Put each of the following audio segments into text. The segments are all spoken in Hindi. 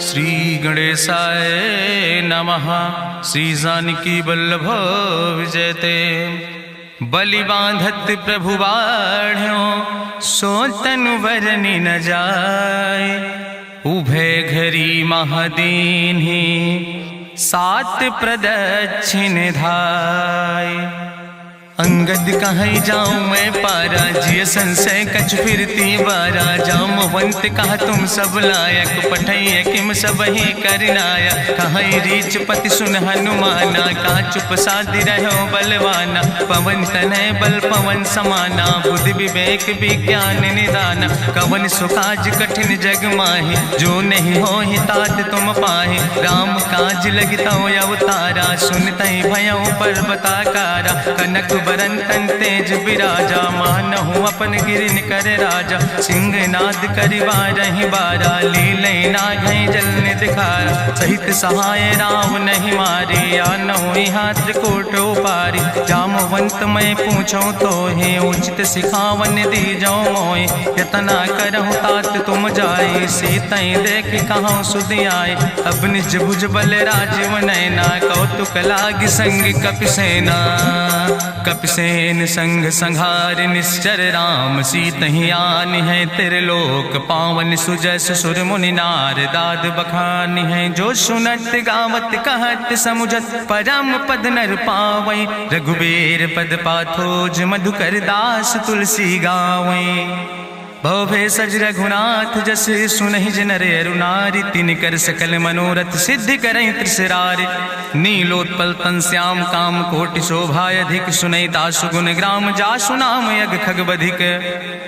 श्री गणेशाय नमः। श्री जानकी वल्लभ विजयते। बलि बांधत प्रभु बाढ़ो सो तनु बरनि न जाय। उभय घरी महादीन्हि सात प्रदक्षिण धाय। अंगद कहीं जाऊं मैं पारा, जिय संशय कछ फिरती बारा। जामवंत कहा तुम सब लायक, पठैय किम सब ही करनाया। कहीं रीच पति सुन हनुमाना, कहा चुप साधि रहो बलवाना। पवन तनय बल पवन समाना, बुद्धि विवेक विज्ञान निदाना। कवन सुकाज कठिन जग माहि, जो नहीं हो ही तात तुम पाहि। राम काज लगता अवतारा, सुनतहि भयउ पर्वताकारा। कनक बरन तन तेज बिराजा, मानहु अपन गिरिन कर राजा। सिंह नाद करिवा रही बारा, लीलै नागै जल निधिखारा। सहित सहाय राम नहीं मारे, आनहु यहाँ त्रिकोट उपारी। जामवंत मैं पूछो तो हे, उचित सिखावन दी जाओ मोय। यतना करहु तात तुम जाए, सीतै देख कहूँ सुधि आए। अब निज भुज बल राजीव नैना, कौतुक लाग संग कपिसेना। कपिसेन संग संहार निश्चर, राम सीतहि आनि है त्रिलोक पावन। सुजस सुर मुनि नार दाद बखानि है, जो सुनत गावत कहत समुझत। परम पद नर पावै, रघुबीर पद पाथोज। मधुकर दास तुलसी गावै। भवे सज रघुनाथ जस, सुनहि जनर अरुनारि। तिनकर सकल मनोरथ सिद्धि करहि त्रिसरारि। नीलोत्पल तन श्याम काम कोटि शोभाय अधिक। सुनहि दासु गुण ग्राम, जासु नाम यज्ञ खग बधिक।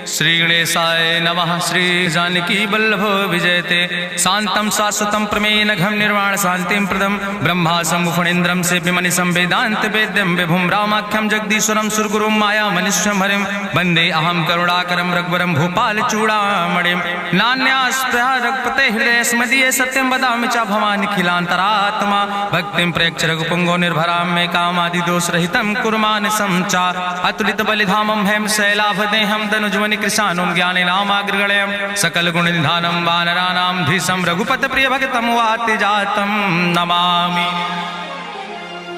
श्री गणेशाय नमः। श्री जानकी वल्लभ विजयते। शांतं शाश्वतं प्रमेयन घम निर्वाण शांतिं प्रदम। ब्रह्मा शंभु फणीन्द्रं सेव्यमणि संवेदांत वेद्यं। विभुं रामाख्यं जगदीश्वरं सुरगुरुं माया मनीश्वरं हरिं। वंदे अहं करुणाकरं रघुवरं भूपाल चूड़ामणिं। नान्यास्पृहा रघुपते हृदय स्मदीये, सत्यं वदामि च भवानिखिलान्तरात्मा। भक्तिं प्रयच्छ रघुपुंगो निर्भरां मे, कामादि दोष रहितं कुर्मान् संचार। अतुलित बलिधामं हेम शैलाभदेहं, तनुजवनि कृशानुं ज्ञानेनामाग्रगण्यं। सकल गुण निधानं वानराणां धीशं, रघुपत प्रिय भक्तं वाति जातं नमामि।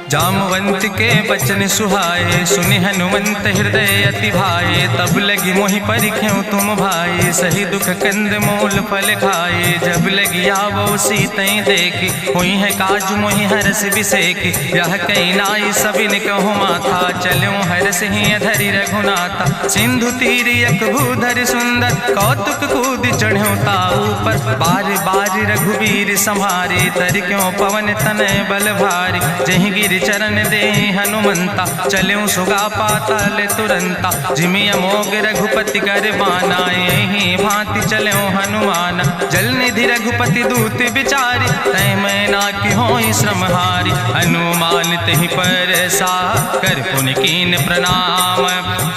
जामवंत के बचन सुहाए, सुनि हनुमंत हृदय अति भाए। तब लगी मोहि परिख्यों तुम भाई, सही दुख कंद मूल फल खाए। जब लगी आवो सीतै देखी, हुई है काज मोहि हरस बिसेकी। यह कई नाई सबिन कहूँ माथा, चलूं हरस ही अधरि रघुनाथा। सिंधु तीर यक भूधर सुंदर, कौतुक कूद चढ़्यों ताऊ पर। बार बार रघुबीर संहारे, तर क्यों पवन तनय बल भारी। जहि गिर चरण दे हनुमंता, चल्यों सुगा पाताल तुरंता। जिमि अमोघ रघुपति कर बाना, यही भांति चल्यों हनुमान। जल निधि रघुपति दूत बिचारी, तै मैं ना कि होई श्रमहारी। हनुमान तहि पर सा, कर पुनि कीन प्रणाम।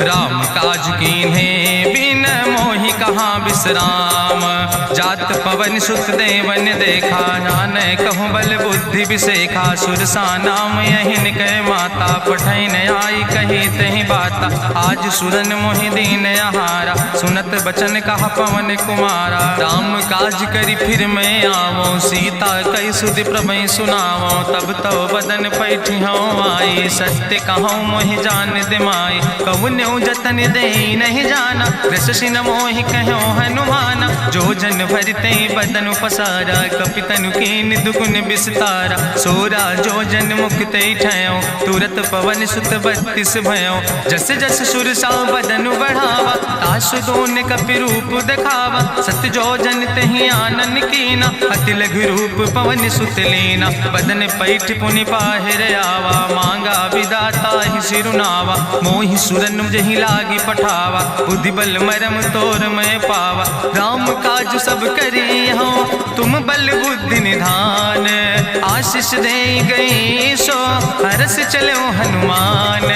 राम काज कीन्हे बिन मोहि कहाँ विश्राम। जात पवन सुत देवन देखा, नानय कहूँ बल बुद्धि विसेखा। सुरसा नाम यहिन कह माता, पठैन आई कही तहि बाता। आज सुरन मोहि दीन आहारा, सुनत बचन कहा पवन कुमारा। राम काज करि फिर मैं आवो, सीता कई सुधि प्रभु सुनावो। तब तो बदन पैठी हूँ आई, सत्य कहूँ मोहि जान दिमाई। कहुन्यु जतन दे नहीं जाना, कृषि न मोहि कहो हनुमाना। जो जन भरते बदन पसारा, कपितनु कीन दुगुन विस्तारा। सोरा जो जन मुक्ते ठयो, तुरत पवन सुत 32 भयो। जस जस सुरसा बदन बढ़ावा, तासु दोन कपि रूप दिखावा। सत जो जन तहि आनन कीना, अति लघु रूप पवन सुत लीना। बदन पैठ पुनि पाहिर आवा, मांगा विदाता ही सिरुनावा। मोहि सुरन जहि लागी पठावा, बुद्धि बल मरम तोर मैं पावा। राम काज सब करी हो, तुम बल बुद्धि निधान। आशीष दे गई सो, हरस चलो हनुमान।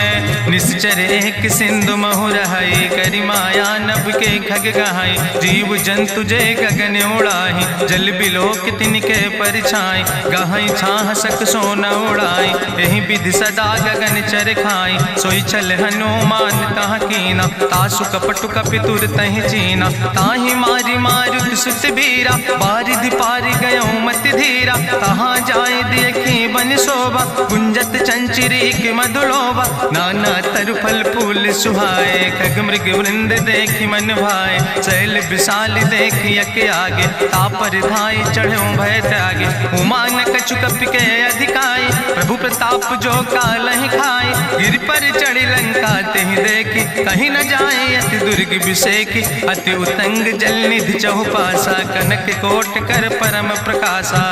निश्चर एक सिंधु महु रहाई, करी माया नभ के खग गहाई। जीव जंतु जे गगन उड़ाही, जल बिलोक तिनके परिछाई। गहाई छाह सक सोन उड़ाई, यही विधि सदा गगन चर खाई। सोई चल हनुमान तह कीना, तासु कपटु कपितुर तहि चीना। ताहि मारी मारुत सुत बीरा, बारिधि पारि गयो मति धीरा। तहाँ जाय देखी बन शोभा, गुंजत चंचिरी के मधुलोभा। नाना तरु फल फूल सुहाए, खग मृग वृंद देखी मन भाए। शैल विशाल देखी यके आगे, तापर धाई चढ़ो भय त्यागे। उमान कछु कपि के अधिकाई, प्रभु प्रताप जो कालहि खाए। गिर पर चढ़ी लंका तेहि देखी, कहीं न जाए अति दुर्ग विषेकी। अति उतंग जल निधि चहुपासा, कनक कोट कर परम प्रकाशा।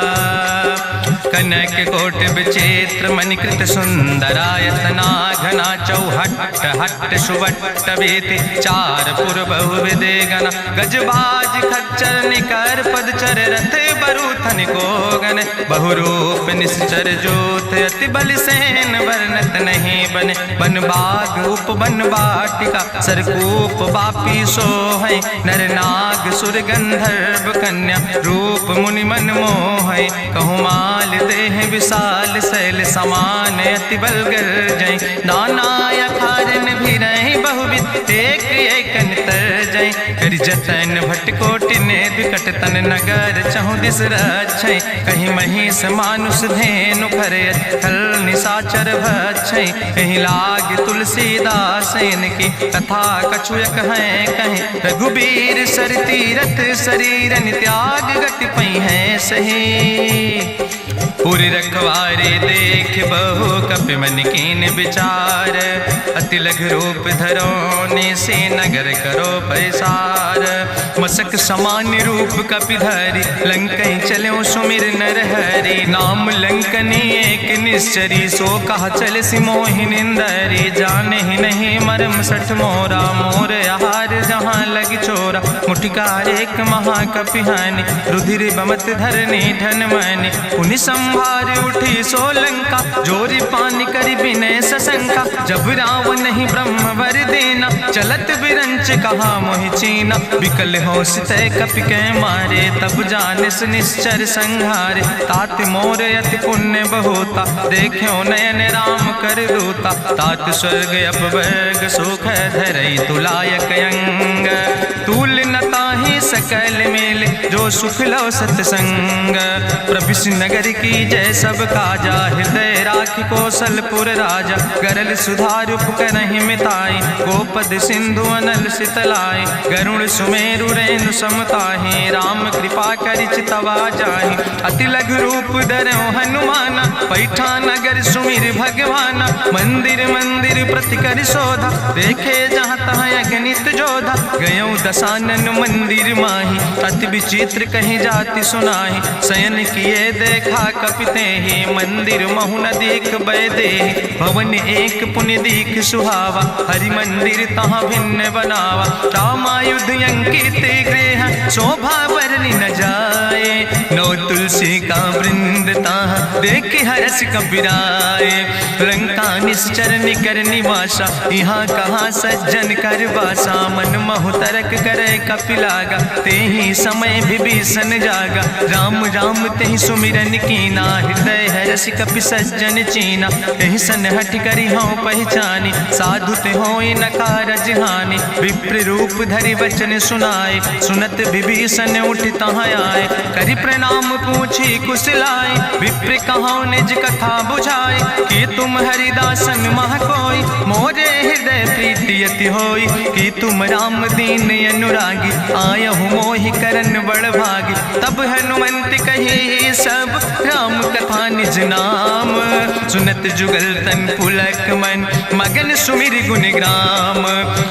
कनक कोट विचित्र मणिकृत सुंदरायतना, घना चौहट्ट हट्ट सुवट्ट बेति। चार पुर बहु विदेगना, गजबाज खच्चर निकर पदचर। रथ बरूथन को गन, बहुरूप निश्चर जोत। अति बल सेन वर्णत नहीं बने, बन बाग उप बन बाटिका। सरकूप बापी सोहै, नर नाग सुर गंधर्व कन्या। रूप मुनि मन मोहै, कहूँ माल देह विशाल। शैल समान अति बल गर्जै, नाना अखारन भी रही बहुविध। एक एकन तर जै, करि जतन भटकोटि ने विकट तन। नगर चहु दिस रक्षै, कहीं महिष मानुष धेनु खरय। खल निशाचर भक्षै, कहीं लाग तुलसीदास इनकी। कथा कछुयक है कहीं, रघुबीर सर तीरथ शरीरन त्याग। गति पई है सही, पूरी रखवारे देख बहु कपि मन कीन विचार। अति लघु रूप धरो ने से नगर करो पैसार। मसक समान रूप कपि धरि, लंकई चलो सुमिर नर हरि। नाम लंकनी एक निश्चरी, सो कहा चल सि मोहि निंदरी। जाने ही नहीं मरम सठ मोरा, मोर आहार जहाँ लग चोरा। मुटिका एक महाकपि हानि, रुधिर बमत धरनी धन मनि। पुनि संभार उठी सोलंका, जोरी पानी करी विनय सशंका। जब रावण नहीं ब्रह्म वर देना, चलत विरंच कहा मोहि चीना। विकल हो सितय कपि के मारे, तब जानिस निश्चर संहारे। तात मोर अति पुण्य बहुता, देखो नयन राम कर दूता। तात स्वर्ग अपवर्ग सुख धरई, तुलायक अंग। तूल न ताहि सकल मेल, जो सुख लो सतसंग। प्रभिस नगर की जय सब काजा, हृदय राखि कौशलपुर राजा। गरल सुधार उपकरहि मिताई, गोपद सिंधु अनल सितलाई। गरुण सुमेरु रेणु समताहि, राम कृपा करि चितवा जाहि। अति लघु रूप धरौ हनुमाना, पैठा नगर सुमिर भगवाना। मंदिर मंदिर प्रति करि शोधा, देखे जहाँ तहाँ अगणित जोधा। गयो दसानन मंदिर माही, अति विचित्र कहीं जाति सुनाही। शयन किए देखा कपिते ही, मंदिर महु न देख बैदे। भवन एक पुण्य दीख सुहावा, हरि मंदिर तहाँ भिन्न बनावा। रामायुध अंकित गृह, शोभा बरनी न जाए। नौ तुलसी का वृंद तहाँ देख हरस कबीराए। लंका निश्चर निकर निवासा, यहाँ कहाँ सज्जन कर बासा। मन महु तरक करे कपिलागा, तेहि समय विभीषण जागा। राम राम तेहि सुमिरन कीना, हृदय हरसि कपि सज्जन चीना। एहि सन हट करि हऊँ पहचानी, साधु ते होई न कारज हानि। विप्र रूप धरि वचन सुनाए, सुनत विभीषण उठि तहाँ आए। करि प्रणाम पूछी कुशलाए, विप्र कहौं निज कथा बुझाए। कि तुम हरिदासन मह कोई, मोरे हृदय प्रीति अति होई। कि तुम राम दीन अनुरागी, आयहु मोहि करन बड़ भागी। तब हनुमंत कही सब, राम कथा निज नाम। सुनत जुगल तन पुलक मन, मगन सुमिर गुण ग्राम।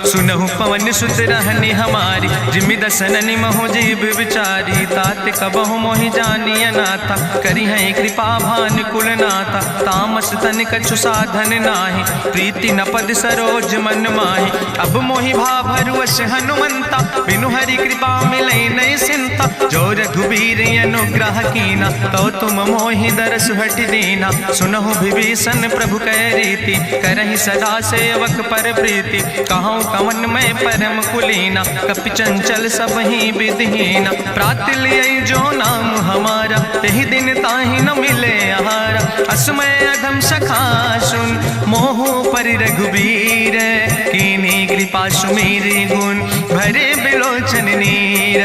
सुनहु पवन सुत रहनी हमारी, जिमि दसननि महु जीव विचारी। तात कबहु मोहि जानिय नाथा, करि हैं कृपा भान कुल नाथा। तामस तन कछु साधन नाही, प्रीति न पद सरोज मन माही। अब मोहि भाभरुवश हनुमंता, बिनु हरि कृपा मिलै नहीं सिंता। जो रघुबीर अनुग्रह कीना, तो तुम मोहि दरस हट दीना। सुनहु विभीषण प्रभु कै रीति, करहि सदा सेवक पर प्रीति। कहूँ कवन में परम कुलीना, कपि चंचल सब ही विधिहीना। प्रात लिये जो नाम हमारा, यही दिन ताहि न मिले आहारा। असमय अधम सखा सुन, मोहु पर रघुबीर। कीन्ही कृपा सुमेरि गुण, भरे बिलोचन नीर।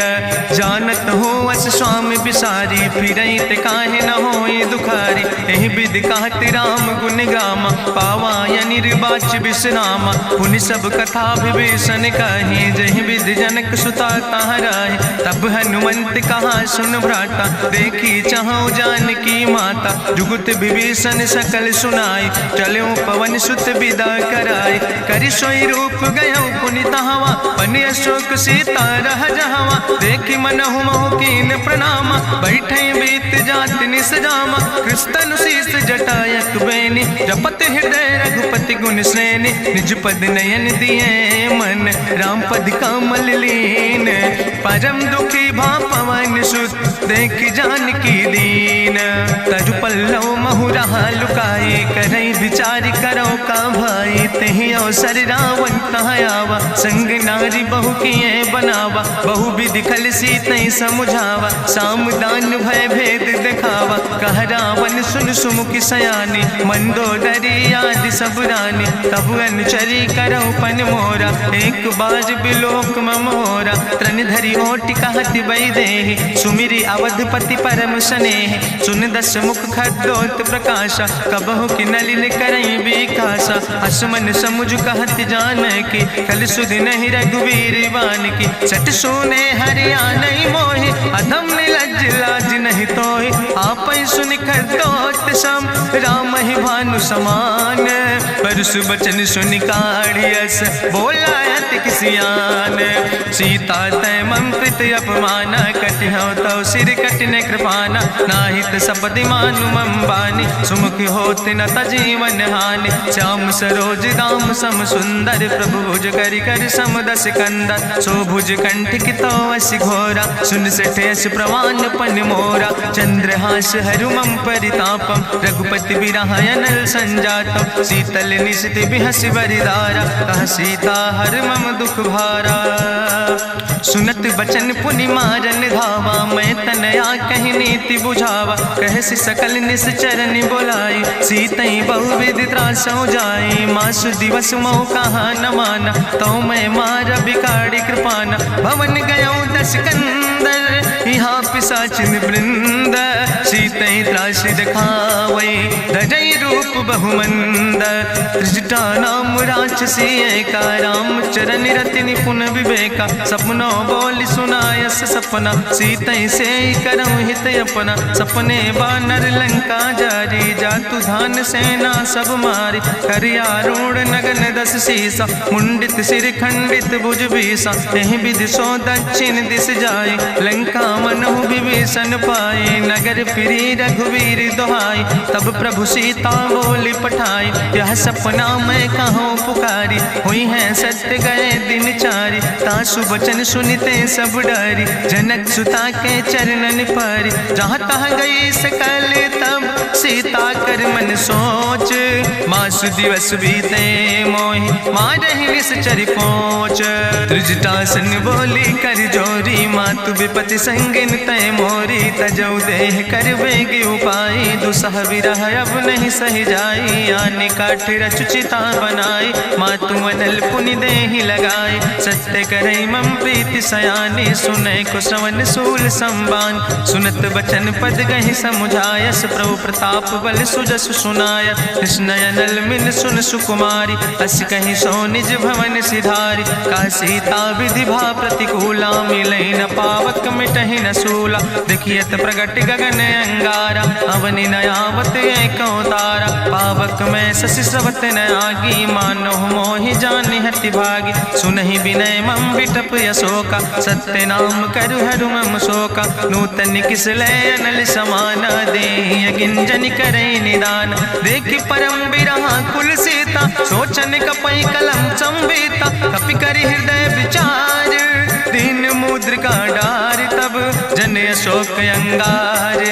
जानत हो अस स्वामी बिसारी, फिरहि ते काहे न होई दुखारी। एहि विधि कहत राम गुण गामा, पावा निर्वाच विश्रामा। पुनि सब कथा विभीषण कही, जहि विधि जनक सुता तहराहि। तब हनुमंत कहा सुन भ्राता, देखी चाहु जानकी माता। जुगुत विभीषण सकल सुनाई, चलो पवन सुत विदा कराई। करि सोई रूप गयो पुनि तहवा, बनि अशोक सीता रह जहवा। देखि मनहु महु कीन प्रणामा, बैठे बीत जात निस जामा। कृष्ण शीस जटायक बेनी, जपत हृदय रघुपति गुण श्रेणी। निज पद नयन दिए मन, राम पद कमल लीन। परम दुखी भा पवन सुत, देख जानकी दीन। तरु पल्लव महु रहा लुकाए, करई विचार करो का भाई। तेहि अवसर रावण तहाँ आवा, संग नारी बहु किए बनावा। बहु विधि खल सीतहि समुझावा, साम दान भय भेद दिखावा। कह रावण सुन सुमुखी सयानी, मंदोदरी आदि सब रानी। तब अनुचरी करो पन मोरा, एक बार बिलोक मोरा। तृण धरि ओटि कहत वैदेही, सुमिरि अवधपति परम स्नेह। सुन दस मुख खद्योत प्रकाशा, कबहु कि नलिन करई विकासा। असमन समुझ कहत जानकी, कल सुधि नहीं रघुवीर बान की। सट सुने हरिया नहीं मोहि, अधम निलज्ज लाज नहीं तोहि। आपै सुनि खद्योत सम, राम ही भानु समान। परसु बचन सुनि काढ़ियस, बोला अति किसियान। सीता तै मम कृत अपमाना, कटिहौ तौ सिर कटिन कृपाना। नाहित सपदि मानु मम बानी, सुमुख होत न तजीवन हानि। श्याम सरोज दाम सम सुंदर, प्रभु भुज करि कर सम दस कंदर। सो भुज कंठ कितो अस घोरा, सुन सेठे अस प्रवान पन मोरा। चंद्रहास हरु मम परितापम, रघुपति बिरह अनल संजातम। शीतल निशित बिहस बरिदारा, कह सीता हर मम दुख भारा। सुनत बचन पुनि मारन धावा, मैं तनया कहि नीति बुझावा। कहसि सकल निश्चरन बोलाई, सीतई बहुविधि त्रासौ जाई। मासु दिवस मोह कहा न माना, तो मैं मार बिकाड़ी कृपाना। भवन गयो दस कंदर, यहाँ पिशाचिन वृंद। सीतई त्रास दिखावै, धजई रूप बहुमंद। त्रिजटा नाम राक्षसी एका, राम चरण रति निपुण विवेका। सपनो बोल सुनायस सपना, सीतई से करऊँ हित अपना। सपने बानर लंका जारी, जातु धान सेना सब मारी। करियारूढ़ नगन दस सीसा, मुंडित सिर खंडित भुज बीसा। एहि विधि सो दक्षिण दिस जाए, लंका मनहु विभीषण पाए। नगर फिरी रघुवीर दोहाई, तब प्रभु सीता बोली पठाई। यह सपना मैं कहूँ पुकारी, हुई है सत्य गए दिन चारी। तासु बचन सुनते सब डरी, जनक सुता के चरणन परी। जहाँ तहाँ गई सकल तब, सीता कर मन सोच। मासु दिवस बीते मोहि, मारहि निश्चर पहुँच। त्रिजटासन बोली कर जोरी, मातु विपति संगिन तय मोरी। तजौ देह कर बेग उपाय, दुसह विरह अब नहीं सही जाई। आने काठ रचुचिता बनाई, मातु अनल पुनि देहि लगाई। सत्य करई मम प्रीति सयानी, सुनै को श्रवण सूल संबान। सुनत बचन पद गहि समुझायस, प्रभु प्रताप बल सुजस सुनाय। कृष्ण अनल मिन सुन सुकुमारी, अस कहि सो निज भवन सिधारी। का सीता विधि भा प्रतिकूला, मिलै न पावक मिटहि न सूला। देखियत प्रगट गगन अंगारा, अवनि न आवत एको तारा। पावक में शशि स्रवत न आगी, मानो मोहि जानि हति भागी। सुनहि विनय मम विटप यशोका, सत्य नाम करु हरु मम शोका। नूतन किस लय अनल समाना, देहि गिंजन करई निदान। देखि परम बिरहा कुल सीता, सोचन कपई कलम संवेता। कपि करि हृदय विचार, दीन मुद्रिका डार। तब जन अशोक अंगार,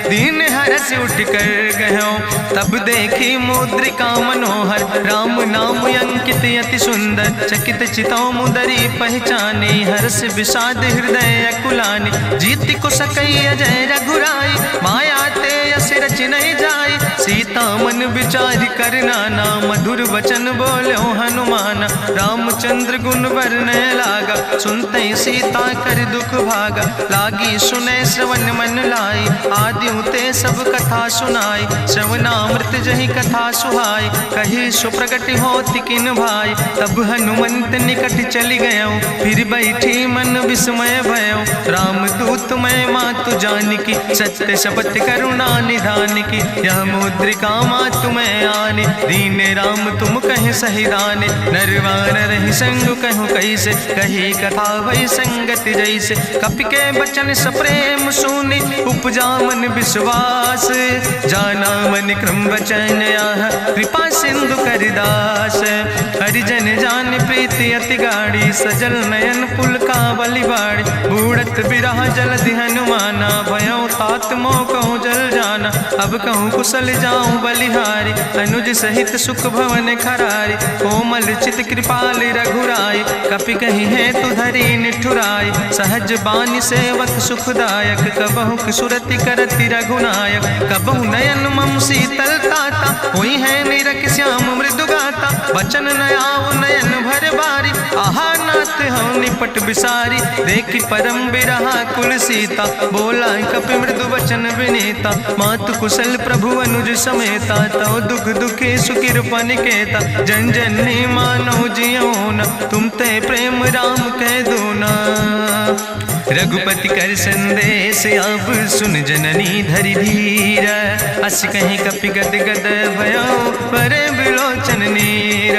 दीन हरस उठ कर गयो, तब देखी मुद्रिका मनोहर, राम नाम अंकित अति सुंदर, चकित चितौ मुदरी पहचानी, हर्ष विषाद हृदय अकुलानी, जीत को सकई अजय रघुराई, माया ते यस रच नहीं जाई, सीता मन विचार करना ना, मधुर वचन बोलो हनुमान, रामचंद्र गुण वर्णय लागा, सुनते सीता कर दुख भागा, लागी सुने श्रवण मन लाई, आदि ते सब कथा सुनाई, श्रवणामृत जहि कथा सुहाई, कही सुप्रगट होति किन भाई, तब हनुमंत निकट चली गयो, फिर बैठी मन विस्मय भयो, राम दूत मैं मातु जानकी, सत्य शपथ करुणा निधान की, यह मुद्रिका मातु मैं आने, दीन राम तुम कहे सही दाने, नरवान रही संग कहूँ कैसे, कही कथा वही संगत जैसे, कपि के बचन सप्रेम सुनी, उपजा मन विश्वास, जाना मन क्रम वचन आह, कृपा सिंधु करिदास, हरिजन जान प्रीति अति गाड़ी, सजल नयन पुलकावली बाड़ी, बूढ़त बिरह जलधि हनुमाना, भयो तात मोह कहूँ जल जाना, अब कहूँ कुशल जाऊँ बलिहारी, अनुज सहित सुख भवन खरारी, कोमल चित कृपाल रघुराई, कपि कही है तु धरी निठुराई, सहज बानी सेवक सुखदायक, कबहु सुरति करति रघुनायक, कबहु नयन मम शीतल ताता, हुई है निरख श्याम मृदु गाता, वचन नयाव नयन भर बारी, आहा नाथ हम निपट बिसारी, देखी परम बिरहा कुल सीता, बोला कपि मृदु वचन विनीता, मातु कुशल प्रभु अनुज समेता, तव दुख दुखी सुकृपा निकेता, जन जननी मानो जियो न, तुम ते प्रेम राम कह दो ना, रघुपति कर संदेश अब सुन जननी धरि धीर, अस कहीं कपि गद गद भयो परे बिलोचन नीर,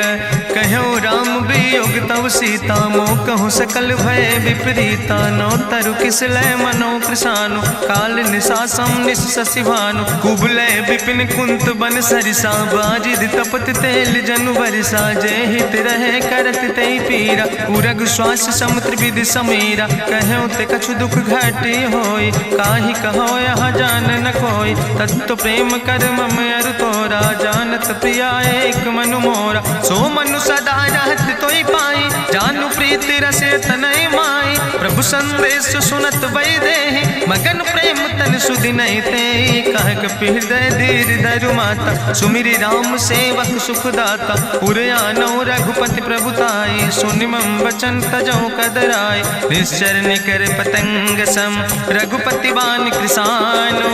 कहो राम वियोग तव सीता, मोह कहूँ सकल भय विपरीता, नौ तरु किस लय मनो कृषानु, काल निशासम निशि भानु, कुबलय विपिन कुंत बन सरिसा, बाजिद तपत तेल जनु बरिसा, जय हित रहे करत ते पीरा, उरग श्वास समुद्र विधि समीरा, कहो ते कछु दुख घटी होई, काहि कहो यहाँ जान न कोई, तत्व प्रेम कर मम अरु तोरा, जानत प्रिया एक मनु मोरा, सो मनु सदा रहत तोई पाई, जानु प्रीति रसे तनय माई, प्रभु संदेश सुनत वै देहि, मगन प्रेम तन सुधि नहीं ते, कह कपि हृदय धीर धरु माता, सुमिरि राम सेवक सुखदाता, उरयानौ रघुपति प्रभुताई, सुनि मम वचन तजौ कदराई, निश्चर निकर पतंग सम, रघुपति बान कृसानो,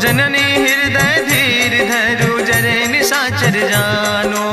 जननी हृदय धीर धरु जरे निशाचर जानो,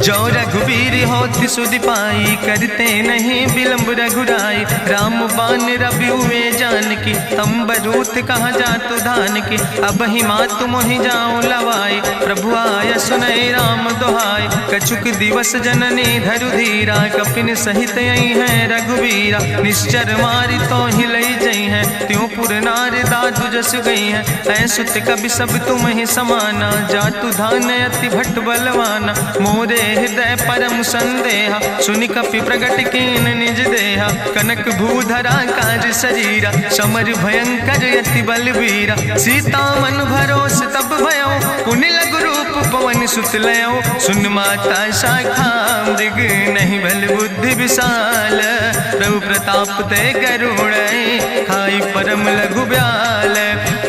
जो रघुबीर होति सुधि पाई, करते नहीं विलंब रघुराई, राम बान रवि हुए जानकी, तंबरूथ कहाँ जातु धान की, अब ही मातु मोहि जाऊँ लवाई, प्रभु आय सुनय राम दुहाई, कछुक दिवस जननी धरु धीरा, कपिन सहित यही है रघुबीरा, निश्चर मारी तो ही लई जई है, त्यों पुर नार दादु जस गई है, ऐसुत कवि सब तुम ही समाना, जातु धान अति भट्ट बलवाना, मोरे हृदय परम संदेहा, सुनि कपि प्रगट कीन निज देहा, कनक भूधरा काज शरीरा, समर भयंकर अति बलवीरा, सीता मन भरोस तब भयो, पुनि लघु रूप पवन सुत लयो, सुन माता शाखा मृग नहीं बल बुद्धि विशाल, प्रभु प्रताप ते गरुड़ खाई परम लघु ब्याल,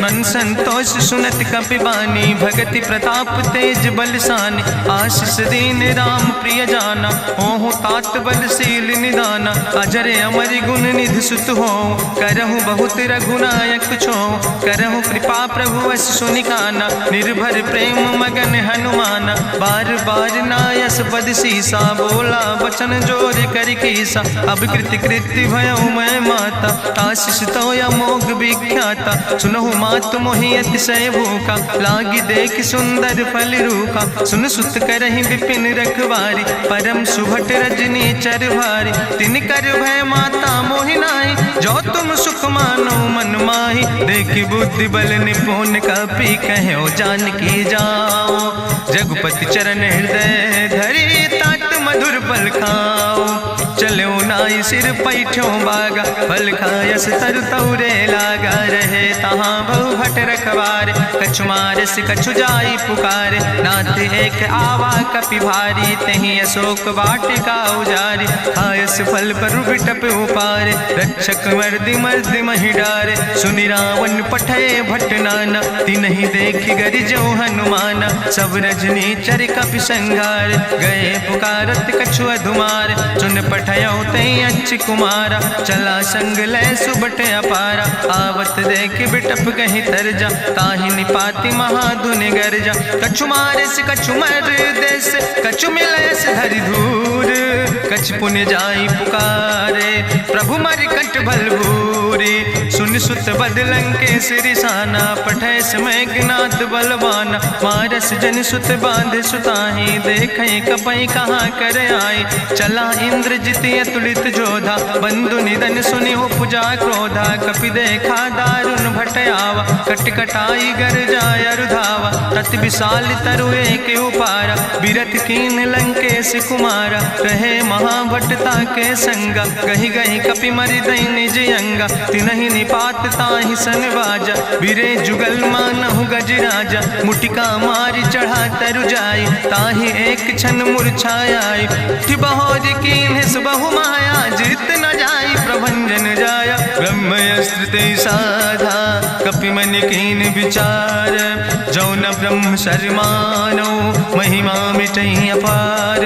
मन संतोष सुनत कपि बानी, भगति प्रताप तेज बलसानी, आशीष दीन राम प्रिय जाना, हो तात बलशील निदाना, अजर अमर गुण निधि सुत हो, करहु बहुत रघुनायक छो, करहु कृपा प्रभु वश सुनिकाना, निर्भर प्रेम मगन हनुमाना, बार बार नायस पद सीसा, बोला वचन जोर कर कीसा, अब कृति कृति भयो मैं माता, आशीष तो अमोघ विख्याता, सुनहु मातु मोहि अतिशय भूखा, लागी देख सुंदर फल रूखा, सुन सुत करहि विपिन रखवारी, परम सुभट रजनी चर भारी, तिन कर भय माता मोहि नाहि, जो तुम सुख मानो मन माहि, देखि बुद्धि बल निपुण कपि कहो जानकी जाओ, रघुपति चरण हृदय धरि तात मधुर पल खाओ, चलो नाई सिर पैठ्यों बागा, फल खायस तरु तौरे लागा। रहे तहाँ बहु भट रखवारे, कछु मारस कछु जाई पुकारे। नाथ एक आवा कपि भारी, तहीं अशोक वाटिका उजारी। खायस फल पर बिटप उपारे, रक्षक मर्दि मर्दि महि डारे। सुनि रावण पठय भट नाना, तिन्हि देखि गरिजो हनुमाना। सब रजनी चर कपि संघार, गए पुकारत कछु अधुमार। चुन पठयो तई अच्छ कुमारा, चला संग लय सुबट अपारा। आवत देख बिटप कहीं तरजा, ताहि निपाति महाधुनि गर्जा। कछु मारस कछु मर देस, कछु मिलयस धरि धूर। कछ पुण्य जाई पुकारे, प्रभु मरि कंठ भल भूरी। सुन सुत बदलंके सिरिसाना, पठय समय ज्ञात बलवाना। मारस जन सुत बांध सुताही, देखे कपई कहाँ कर आई। चला इंद्रजित अतुलित जोधा, बंधु निधन सुनि उपजा क्रोधा। कपि देखा दारुण भट आवा, कट कटाई गर जाय रुधावा। तत विशाल तरु एक उपारा, बिरथ कीन लंकेश कुमारा। रहे महाभटता के संगा, गही गही कपि मरि दई निज अंगा। तिन्हि निपात ताहि सन बाजा, बिरे जुगल मानहु गजराजा। मुटिका मारि चढ़ा तरु जाई, ताहि एक क्षण मूर्छाई। बहोर कीन बहु माया, जीत न जाई प्रभंजन जाया। ब्रह्मस्त्र ते साधा, कपि मन कीन विचार। जौन ब्रह्म शर्मानो, महिमा मिटई अपार।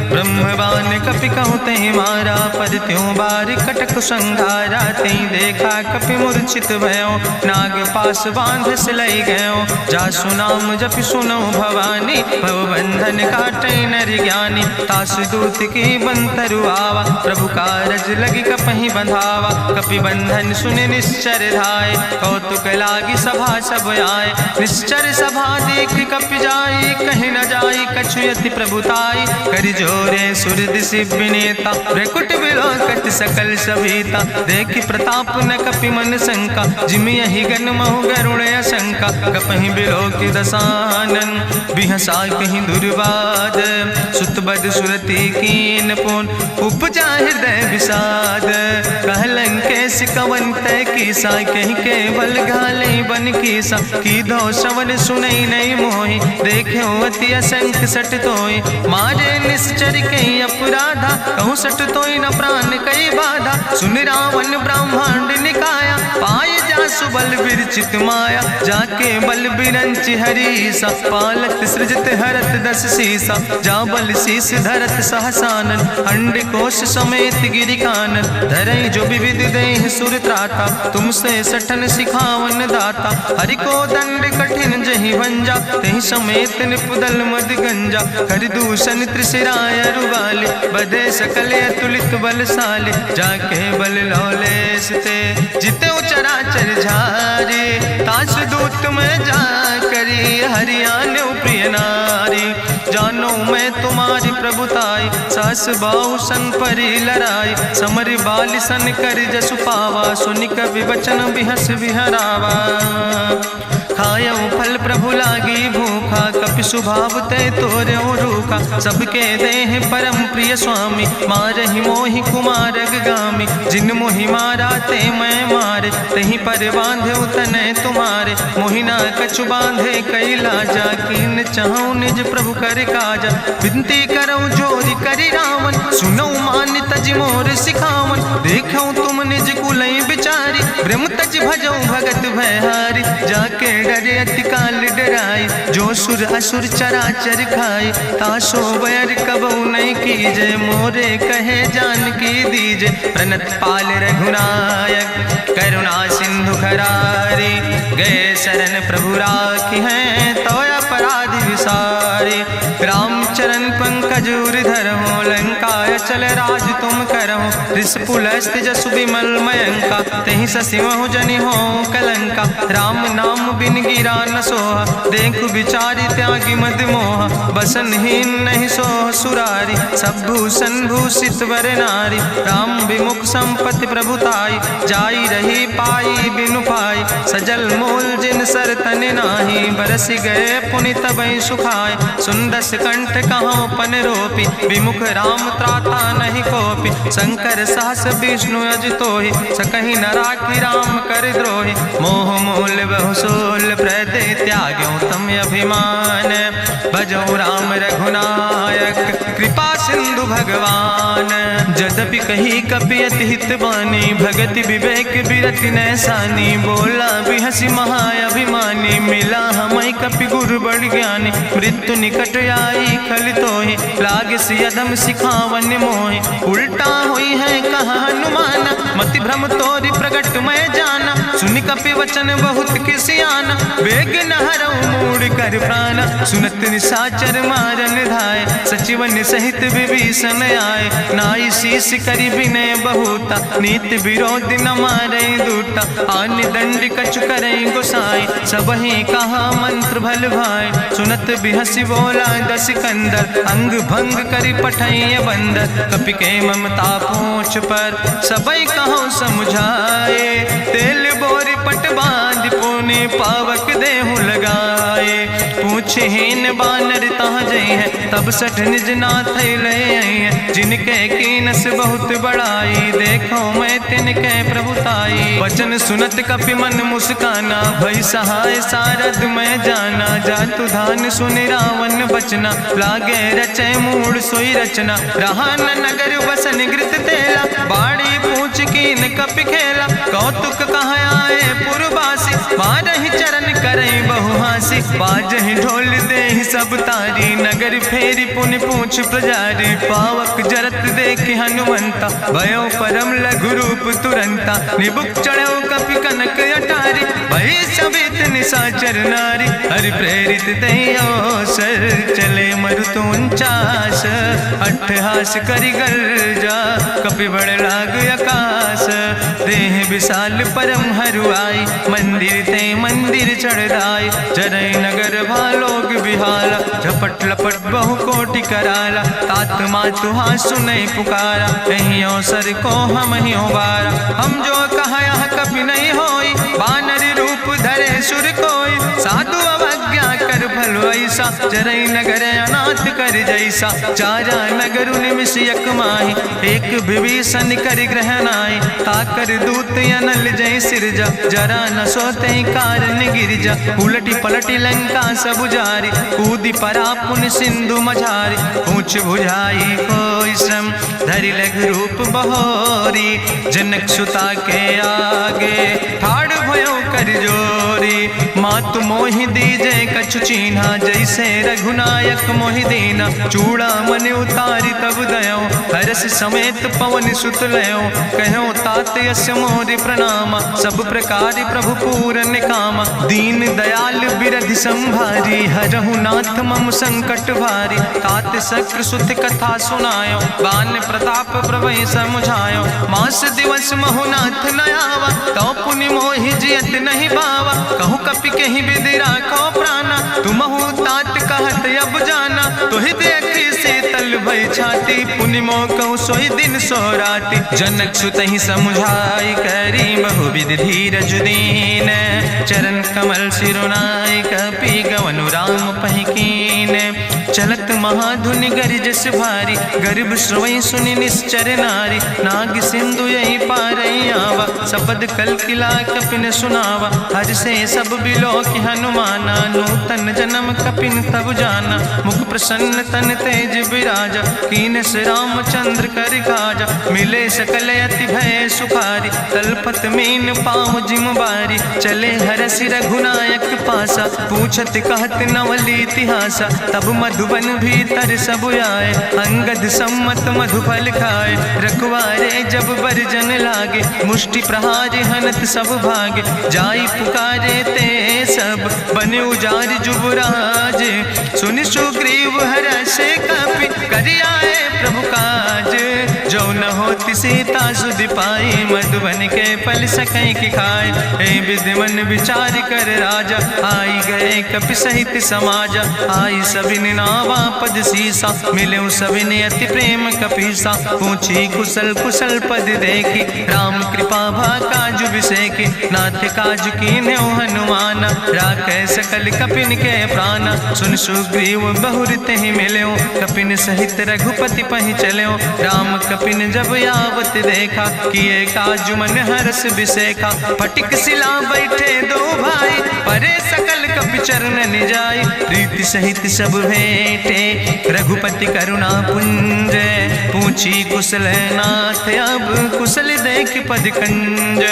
ब्रह्मवान कपि कहु तहि मारा, पद त्यों बार कटक संघारा। तई देखा कपि मूर्छित भयो, नाग पास बांध सिलई गयो। जासु नाम जपि सुनो भवानी, भव बंधन काटै नर ज्ञानी। तास दूत की बंतरु आवा, प्रभु कारज लगी कपहि बंधावा। कपि बंधन सुनि निश्चर धाय, कौतुक लागी सभा सब आए। निश्चर सभा देख कपि जाई, कहीं न जाई कछु यति प्रभुताई। करि जोरे सुर दिसि विनेता, ब्रकुट विलोकट सकल सभीता। देखि प्रताप न कपि मन शंका, जिमि यहि गन महु गरुण असंका। कपहि बिलोकि दसानन, बिहसा कहीं दुर्वाद। सुत बद सुरति कीन पुन, उपजा हृदय विषाद। कहलंकेश कवन तय कीसा, कहीं केवल घाले बन कीसा। की दो श्रवण सुनई नहीं मोहि, देखे अति असंख्य सट तोय। मारे निश्चर कई अपराधा, कहूँ सट तोय न प्राण कई बाधा। सुन रावण ब्रह्मांड निकाया, पाय जासु बल विरचित माया। जाके बल बिरंचि हरीसा, पालत सृजत हरत दस सीसा। जा बल शीस धरत सहसानन, अंड कोश समेत गिरि कानन। धरई जो विविध देह सुर त्राता, तुमसे सठन सिखावन दाता। हरि को दंड कठिन जहि भंजा, तहि समेत निपुदल मद गंजा। कर दूषण त्रिशिराय रुवाले, बधे सकल अतुलित बलशाले। जाके बल लौलेस ते, जिते चराचर झारे। तास दूत में जा करी, हरियाणा प्रिय नारी। जानो मैं तुम्हारी प्रभुताई, सास बाहु सन परी लड़ाई। समर बाल सन कर जसु पावा, सुनि कवि वचन बिहस विहरावा। खायो फल प्रभु लागी भूखा, कपि स्वभाव तय तोर्यो रूखा। सबके देह परम प्रिय स्वामी, मारहि मोहि कुमारग गामी। जिन मोहि मारा ते मैं मारे, तहीं पर बांधे तनय तुम्हारे। मोहिना कछु बांधे कई लाजा, कीन चाहूं निज प्रभु कर काजा। विनती करऊं जोरि करि रावण, सुनऊ मान तज मोर सिखावन। देखऊं तुम निज कुलई बिचारी, ब्रह्म तज भजऊं भगत भयहारी। जाके डरे अति काल डराई, जो सुर असुर चराचर खाई। तासो बैर कबऊ नहीं कीजे, मोरे कहे जान की दीजे। प्रणत पाल रघुनायक, करुणा सिंधु खरारी। गए शरण प्रभु राखी हैं, तो अपराध विसारी। रामचरण पंकज उर धरहु, लंकाय चल राज तुम करहु। त्रिशूलस्थ जसु विमल मयंका, तहि ससिमहु जनि हो कलंका। राम नाम बिन गिरा न सोहा, देखु विचारि त्यागी मद मोहा। बसनहीन नहीं सोह सुरारी, सब भूषण भूषित वर नारी। राम विमुख संपत्ति प्रभुताई, जाई रही पाई बिनु पाई। सजल मोल जिन सर तन नाही, बरस गए पुनि तबहि सुखाए। सुंदस कंठ कहाँ पन रोपी, विमुख राम त्राता नहीं कोपी। शंकर सहस विष्णु अजितोहि, सकहि न राखि राम कर द्रोहि। मोह मूल बहु सोल प्रदे, त्याग्यो तम अभिमान। भजौ राम रघुनायक, कृपा सिंधु भगवान। यद्यपि कही कपि अति हित बानी, भगति विवेक बिरति नैसानी। बोला बिहसी महाअभिमानी, मिला हमई कपि गुरु बड़ ज्ञानी। मृत्यु निकट आई खल तोहि, लाग सियदम सिखावन मोहि। उल्टा हुई है कहा हनुमाना, मति भ्रम तोरि प्रगट मैं जाना। सुनि कपि वचन बहुत किसियाना, वेग न हरऊ मूढ़ कर प्राण। सुनत निशाचर मारन धाय, सचिवन सहित विभीषण आए। नाई शीस करि विनय बहुता, नीति विरोध न मारे दूता। आन दंड कछु करे गोसाई, सबहि कहा मंत्र भल भाई। सुनत बिहसी बोला दस कंदर, अंग भंग करि पठैय बंदर। कपि के ममता पूछ पर, सबई कहो समुझाए। तेल बोरी पट बांध पुनि, पावक देहु लगाए। पूछहीन बानर तहाँ जई है, तब सठ निज नाथ ले आई है। जिनके कीनस बहुत बड़ाई, देखो मैं तिनके प्रभुताई। वचन सुनत कपि मन मुस्काना, भई सहाय सारद मैं जाना। जातु धान सुनि रावण बचना, लागे रचे मूढ़ सोई रचना। रहा न नगर बसन घृत तेला, बाड़ी पूछ कीन कपि खेला। कौतुक कहाँ आए पुरवासी, मारहि चरण करई बहुहासी। बाजहि ढोल देहि सब तारी, नगर फेरी पुनि पूछ प्रजारी। पावक जरत देखि हनुमंता, भयो परम लघु रूप तुरंता। निबुक चढ़ो कपि कनक अटारी, भई सबित निशाचर नारी। हरि प्रेरित देहि अवसर, चले मरुत 49। अट्ठहास करि गर्जा, कपि बड़ लाग आकाश। देह विशाल परम हरुआई, मंदिर ते मंदिर चढ़ाई। जरई नगर भालोग बिहाला, झपट लपट बहु कोटि कराला। तात मातु हाँ सुनई पुकारा, कहीं अवसर को हम ही बारा। हम जो कहा यह कभी नहीं होई, बानर रूप धरे सुर कोई। साधु अवज्ञा कर फल ऐसा, जरई नगर अनाथ कर जैसा। चारा नगर निमिष यक माही, एक विभीषण कर ग्रह नाई। ताकर दूत अनल जय सिरजा, जरा न सोते कारण गिरजा। उलटी पलटी लंका सब जारी, कूदी परा पुन सिंधु मझारी। पूछ बुझाई कोई श्रम, धरि लघु रूप बहोरी। जनक सुता के आगे, ठाड़ भयो कर जोरी। मातु मोहि दीजे कछु चीन्हा, जैसे रघुनायक मोहि दीना। चूड़ा मन उतारी तब दयो, हरस समेत पवन सुत लयो। कहो तात यस मोरि प्रणामा, सब प्रकार प्रभु पूरन कामा। दीन दयाल बिरधि संभारी, हरहु नाथ मम संकट भारी। तात शक्र सुत कथा सुनायो, बान प्रताप प्रभु समुझायो। मास दिवस महु नाथ न आवा, तो पुनि मोहि जियत नहीं बावा। कहु कपि कहीं विधि राखो प्राणा, तुमहु तात कहत अब जाना। तुहि देखी शीतल भई छाती, पुनि मोह कहु सोई दिन सो राति। जनक सुतहि समुझाई, करी बहु विधि धीरज दीन। चरण कमल सिरुनाई, कपि गवनु राम पहि कीन। चलत महाधुनि गरिजस भारी, गर्भ श्रवई सुनि निश्चर नारी। नाग सिंधु यही पारई आवा, सपद कल किला कपिन सुनावा। हर से सब बिलो कि हनुमाना, नूतन जन्म कपिन तब जाना। मुख प्रसन्न तन तेज विराजा, कीनस रामचंद्र कर काजा। मिले सकल अति भय सुखारी, तलपत मीन पाँव जिम बारी। चले हरसि रघुनायक पासा, पूछत कहत नवली इतिहासा। तब मधुबन भीतर सब आए, अंगद सम्मत मधुफल खाए। रखवारे जब बरजन लागे, मुष्टि प्रहार हनत सब भागे। जाई पुकारे ते सब, बने उजार जुबराज। सुनि सुग्रीव हरषे कपि, करि आए प्रभु काज। जो न हो रघुपति सीता सुधि पाई, मधुबन के फल सकैं की खाए। हे विधि मन विचार कर राजा, आई गए कपि सहित समाजा। आई सबिन नावा पद सीसा, मिले सबिन अति प्रेम कपीसा। पूछी कुशल कुशल पद देखी, राम कृपा भा काज विसेकी। नाथ काज कीन्हे हनुमान, राखै सकल कपिन के प्राण। सुन सुग्रीव बहुर तेहि मिल्यो, कपिन सहित रघुपति पहि चल्यो। राम कपिन जब आवत देखा, किए काज मन हरस बिसेखा। फटिक सिला बैठे दो भाई, परे सकल कपि चरण निजाई। प्रीति सहित सब भेंटे, रघुपति करुणा पुंज। पूछी कुशल नाथ, अब कुशल देख पद कंज।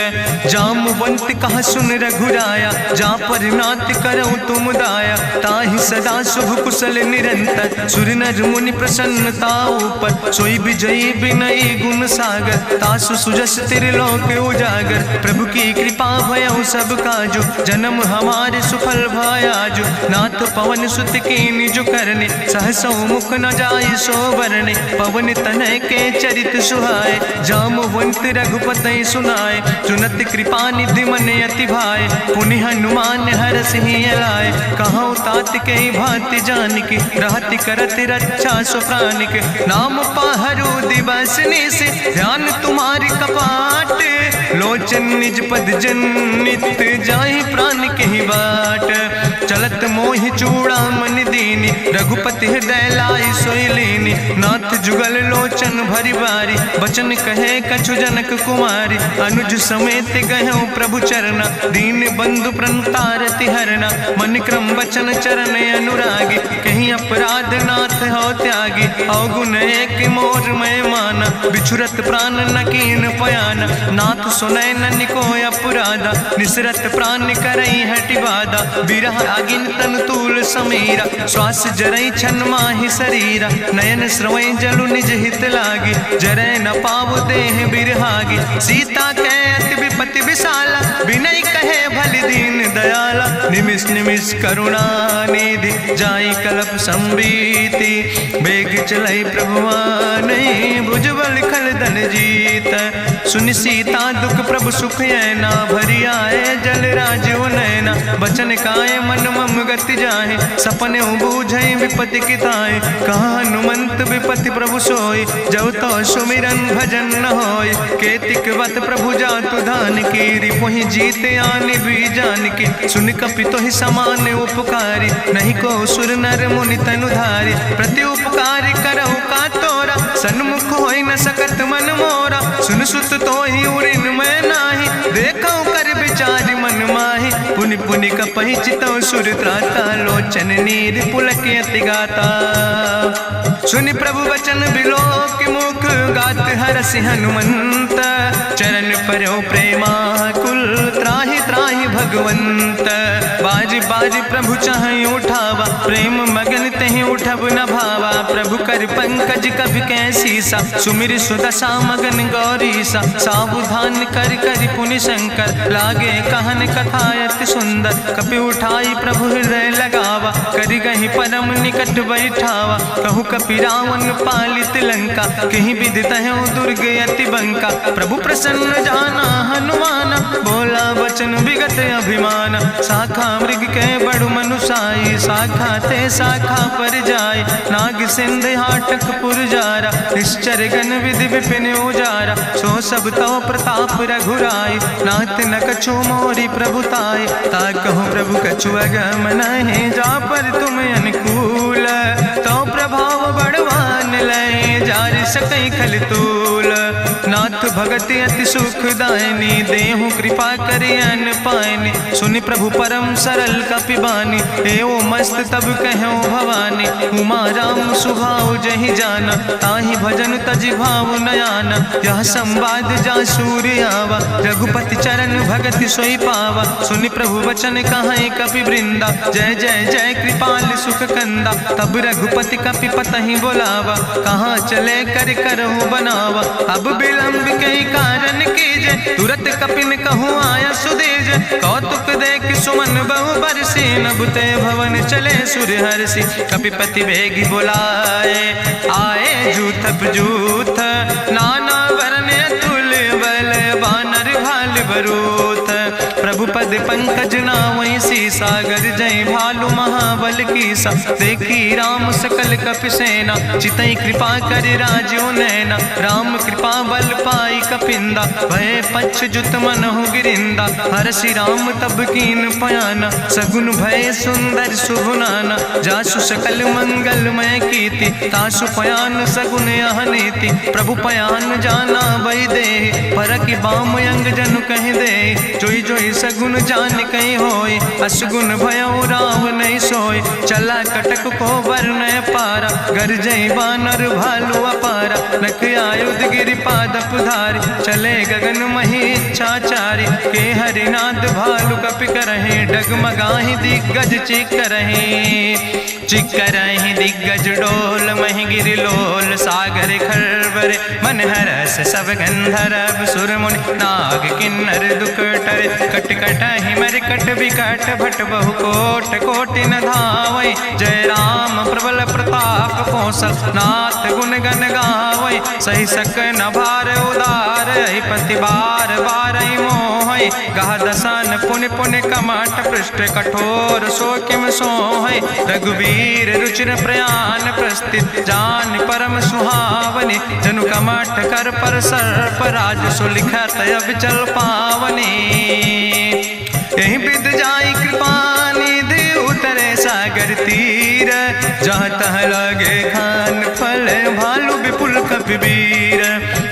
जामवंत कहा सुन रघुराया, जा पर नाथ करऊं तुम दाया। ताहि सदा शुभ कुशल निरंतर, सुर नर मुनि प्रसन्नता ऊपर। सोई विजयी विनयी गुण सागर, तासु सुजस त्रिलोक उजागर। प्रभु की कृपा भयउ सब काजु, जन्म हमारे सुफल भयाजु। नाथ पवन सुत की निज करने, सहसो मुख न जाय सो बरने। पवन तनय के चरित सुहाए, जामवंत रघुपति सुनाए। चुनत कृपा निधि मन अति भाए, पुनि हनुमान हरस ही लाए। कहूँ तात के भांति जान के, रहति करत रक्षा सो प्राण के। नाम पाहरु दिवस निस, ध्यान तुम्हारी कपाट। लोचन निज पद जनित, जाहि प्राण के ही बाट। चलत मोहि चूड़ामन दीनी, रघुपति हृदय लाई सोई लीनी। नाथ जुगल लोचन भरि बारी, बचन कहे कछु जनक कुमारी। अनुज समेत गहु प्रभु चरना, दीन बंधु प्रणतारति हरना। मन क्रम बचन चरण अनुरागी, कहीं अपराध नाथ हो त्यागी। अवगुण एक मोर मैं माना, बिछुरत प्राण न कीन पयाना। नाथ सुनय नन को अपराधा, निसरत प्राण करई हटि बाधा। बिरह अगिन तन तूल समीरा, श्वास जरई छन माहि शरीरा। नयन श्रवै जलु निज हित लागी, जरै न पाव देह बिरहागी। सीता के अति विपति विशाला, बिनय कहे भलि दीन दयाला। निमिष निमिष करुणा निधि, जाई कलप संबीति। बेग चलई प्रभुआनै, भुजबल खलदन जीत। सुनि सीता दुख प्रभु सुख ऐना, भरि आए जल राज नैना। बचन काय मन मम गति जाहे, सपने बूझई विपति किताए। कहा हनुमंत विपति प्रभु सोई, जब तो सुमिरन भजन न होय। केतिक वत प्रभु जातु धान की, रिपुहि जीत आने भी जान की। सुन कपि तोहि समान उपकारी, नहीं को सुर नर मुनि तनुधारी। प्रति उपकारी करहु का तोरा, सन्मुख होई न सकत मन मोरा। सुन सुत तोहि उरिन मैं नाही, देखौ कर विचार मन माही। पुनि पुनि कपहि चितौ सुर त्राता, लोचन नीर पुलक अति गाता। सुनि प्रभु वचन बिलोक मुख, गात हरस हनुमंत। चरण पर्यो प्रेमाकुल, त्राहि त्राहि भगवंत। बाज बाज प्रभु चाहि उठावा, प्रेम मगन तहि उठब न भावा। प्रभु कर पंकज कभी कैसीसा, सुमिर सुदशा मगन गौरीसा। सावधान कर कर पुनि शंकर, लागे कहन कथायत सुंदर। कपि उठाई प्रभु हृदय लगावा, करि गहि परम निकट बैठावा। कहु कपि रावण पालित लंका, कहीं विधि तहु दुर्ग अति बंका। प्रभु प्रसन्न जाना हनुमाना, बोला वचन विगत अभिमान। शाखा मृग के बड़ु मनुसाई, शाखा ते शाखा पर जाय। नाग सिंध हाटक पुरजारा, निश्चर गण विधि विपिन उजारा। सो सब तव प्रताप रघुराई, नाथ न कछु मोरी प्रभुताई। ताकहु प्रभु कछु अगम नहीं, जा पर तुम अनुकूल। तो प्रभाव बड़वान लय, जार सकई खल तूल। नाथ भगति अति सुखदायनी, देहु कृपा करि अन पायनी। सुनि प्रभु परम सरल कपिबानी, एओ मस्त तब कहो भवानी। उमा राम सुभाव जहि जाना, ताहि भजन तजि भाव नयाना। यह संवाद जा सूर्य आवा, रघुपति चरण भगति सोई पावा। सुनि प्रभु वचन कहाई कपि वृंदा, जय जय जय कृपाल सुख कंदा। तब रघुपति कपि पतहि बोलावा, कहाँ चले कर करहु बनावा। अब विलंब कई कारण कीजे, तुरत कपिन कहूँ आया सुदेज। कौतुक देख सुमन बहु बरसी, नभते भवन चले सुर हर्षि। कपिपति बेगी बुलाए, आए जूथ जूथ नाना वरण अवरोध। प्रभु पद पंकज नावै सागर जय भालु महाबल कीसा। देखी राम सकल कपि सेना चितई कृपा कर राजो नैना। राम कृपा बल पाई कपिंदा भय पक्ष जुत मनहु गिरिंदा। हरषि राम तब कीन पयाना सगुन भय सुंदर शुभनाना। जासु सकल मंगलमय कीर्ति तासु पयान सगुन यह नीति। प्रभु पयान जाना वही दे परकि बाम अंग जनु कहि दे। जोई जोई सगुन जान कहीं होय असगुन भयो राव नहीं सोय। चला कटक को वर्ण पारा गरजई बानर भालू अपारा। नख आयुध गिरि पादप धारी चले गगन मही इच्छाचारी। के हरिनाद भालू कपि करहि डगमगाहि दिग्गज चिकरहि दिग्गज डोल महि गिरि लोल। सागर खरबर मन हरस सब गंधर्व सुर मुनि नाग किन्नर दुख टरे। कट कटहि मरकट विकट भट बहु कोट कोटि न धावै। जय राम प्रबल प्रताप कौशल नाथ गुण गण गावै। सही सक न भार उदार पति बार बार मोहै। गह दसन पुनि पुनि कमठ पृष्ठ कठोर सो किम सोहै। रघुवीर रुचिर प्रयाण प्रस्थित जान परम सुहावनी। जनु कमठ कर पर सर्प राज सुलिखत अविचल पावनी। यही विद जाई कृपा निधि उतरे सागर तीर। जहाँ तह लगे खान फल भालू विपुल कपिवीर।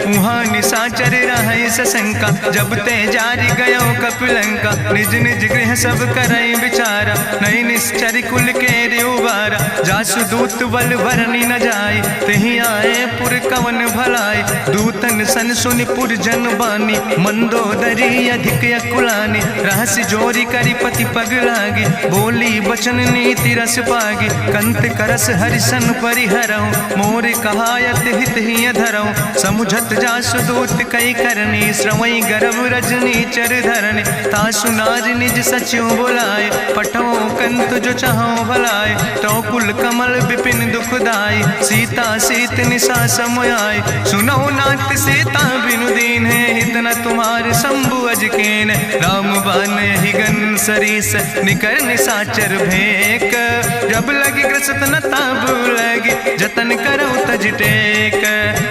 उहाँ निशाचर रहै सशंका जब ते जारी गयो कपिलंका। निज निज गृह सब करई विचारा नहीं निश्चर कुल के उबारा। जासु दूत बल भरनी न जाय तेहि आए पुर कवन भलाई। दूतन सन सुनि पुर जन बानी मंदोदरी अधिक अकुलानी। रहस्य जोरी करी पति पग लागी बोली बचन नीति रस पागी। कंत करस हरिसन परिहरऊँ मोर कहायत हित ही धरऊँ। समुझत जासु दूत कई करनी श्रवई गर्भ रजनी चर धरनी। तासु नाज निज सचिव बुलाए पठो कंत जो चाहो भलाए। तो कुल कमल विपिन दुखदाई सीता सीत निशा समयाय। सुनो नाथ सीता बिनु दीन है हित न तुम्हार शंभु अजकेन। राम बान ही गन सरीस निकर निशाचर भेक। जब लगी ग्रसत न ताब लगी जतन करो तज टेक।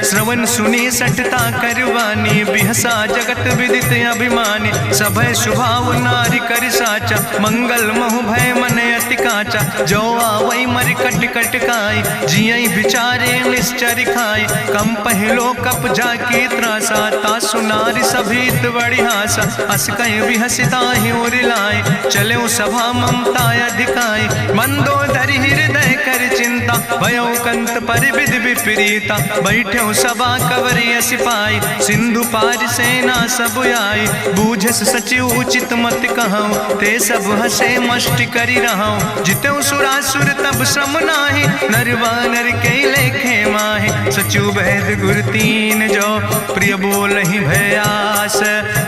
श्रवण सुनी सठता करवानी बिहसा जगत विदित अभिमानी। सभय शुभाव नारी कर साचा मंगल महु भय मन अति काचा। जो आवै मर कट कट खाई जियई बिचारे निश्चर खाई। कम पहलो कप जाकी त्रासा तासु नारी सभीत बड़ी हासा। अस कहीं बिहसिता ही उरिलाए चले सभा ममता अधिकाई। मंदोदरी हृदय कर चिंता भयो कंत पर विधि विपरीता। बैठो सभा कवरिय सिपाही सिंधु पार सेना सब आई। बूझस सचिव उचित मत कहूँ ते सब हसे मष्टि करी रहूँ। जितेऊ सुरासुर तब श्रम नाही नरवानर के लेखे माहे। सचिव वैद गुर तीन जो प्रिय बोल ही भयास।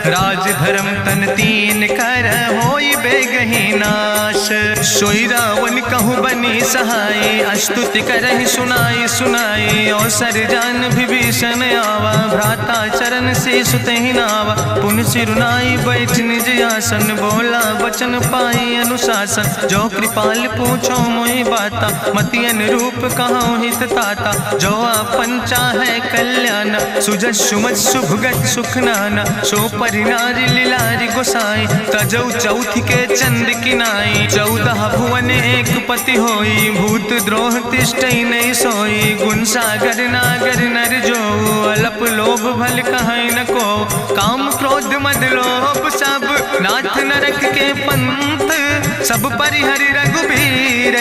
राज धर्म तन तीन कर होई बेगही नाश। सोई रावण कहूँ बनी सहाय अस्तुति करहि सुनाई सुनाई। अवसर जान विभीषण आवा भ्राता चरण से सुतहि नावा। पुन सिरुनाई बैठ निज आसन बोला वचन पाई अनुशासन। जो कृपाल पूछो मोहि बाता मति अनुरूप कहूँ हित ताता। जो आपन चाहे कल्याण सुजस सुमत सुभगत सुख नाना। सो परिनारी लीलारी गोसाई तजौ चौथ के चंद किनाई। 14 भुवन एक पति होई भूत द्रोह तिष्ठई नहीं सोई। गुण सागर नागर नर जो अलप लोभ भल कहीं न को। काम क्रोध मद लोभ सब नाथ नरक के पंथ। सब परिहरि रघुबीर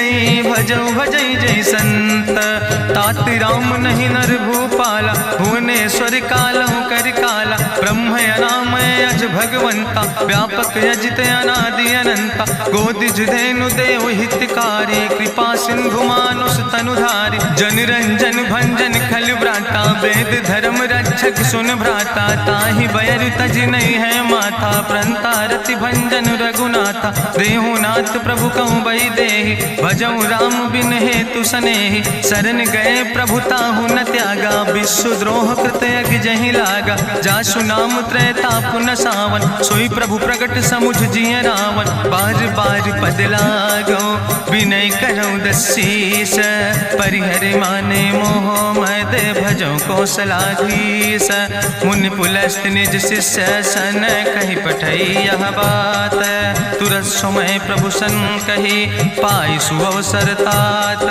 भजौ भजई जय संत। तात राम नहीं नर भूपाला भुवनेश्वर कालहु कर काला। ब्रह्म अनामय अज भगवंता व्यापक यजित अनादि अनंता। गोदिज धेनु देव हितकारी कृपा सिंधु मानुष तनुधारी। जन रंजन भंजन खल व्राता वेद धर्म रक्षक सुन भ्राता। ताहि बयर तज नहीं है माथा प्रंता रति भंजन रघुनाथा। देहु ना नाथ प्रभु कहूँ बही देहि, भजऊँ राम बिन हेतु सनेहि। शरण गए प्रभु ताहु न त्यागा, विश्वद्रोह कृत यज्ञ जहि लागा। जासु नाम त्रैताप न सावन, सोई प्रभु प्रगट समुझ जिय रावण। बार बार पद लागो विनय करऊँ दसीस, परिहर माने मोह मद भजऊँ कौशलाधीश। मुनि पुलस्त निज शिष्य सन, कही पठई यह बात। तुरत समय प्रभु सन कही, पाई सुअवसर तात।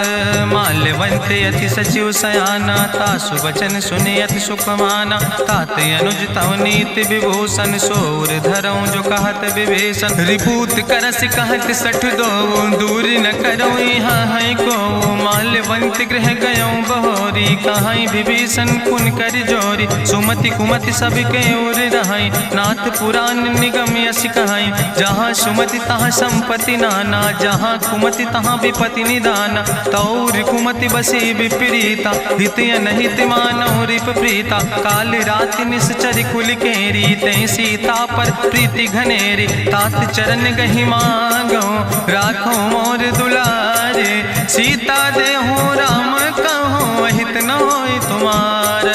माल्यवंत अति सचिव सयाना, तासु वचन सुनि अति सुख माना। तात अनुज तव नीति विभूषण, सोर धरऊँ जो कहत विभीषण। रिपूत करस कहत सठ दो, दूर न करऊँ यहाँ है को। माल्यवंत गृह गयऊँ बहोरी, कहाई विभीषण पुन कर जोरी। सुमति कुमति सबके ओर रहाई, नाथ पुराण निगम यश कहाई। जहाँ सुमति तहाँ संपत्ति नाना, जहाँ कुमति तहाँ विपत्ति निदाना। तौर कुमति बसी विपरीता, हित अनहित मानव रिप प्रीता। काल रात निश्चर कुल केरी, तै सीता पर प्रीति घनेरी। तात चरण गहि मांगो, राखो मोर दुलारे। सीता देहो राम कहो, अहित न होय तुम्हार।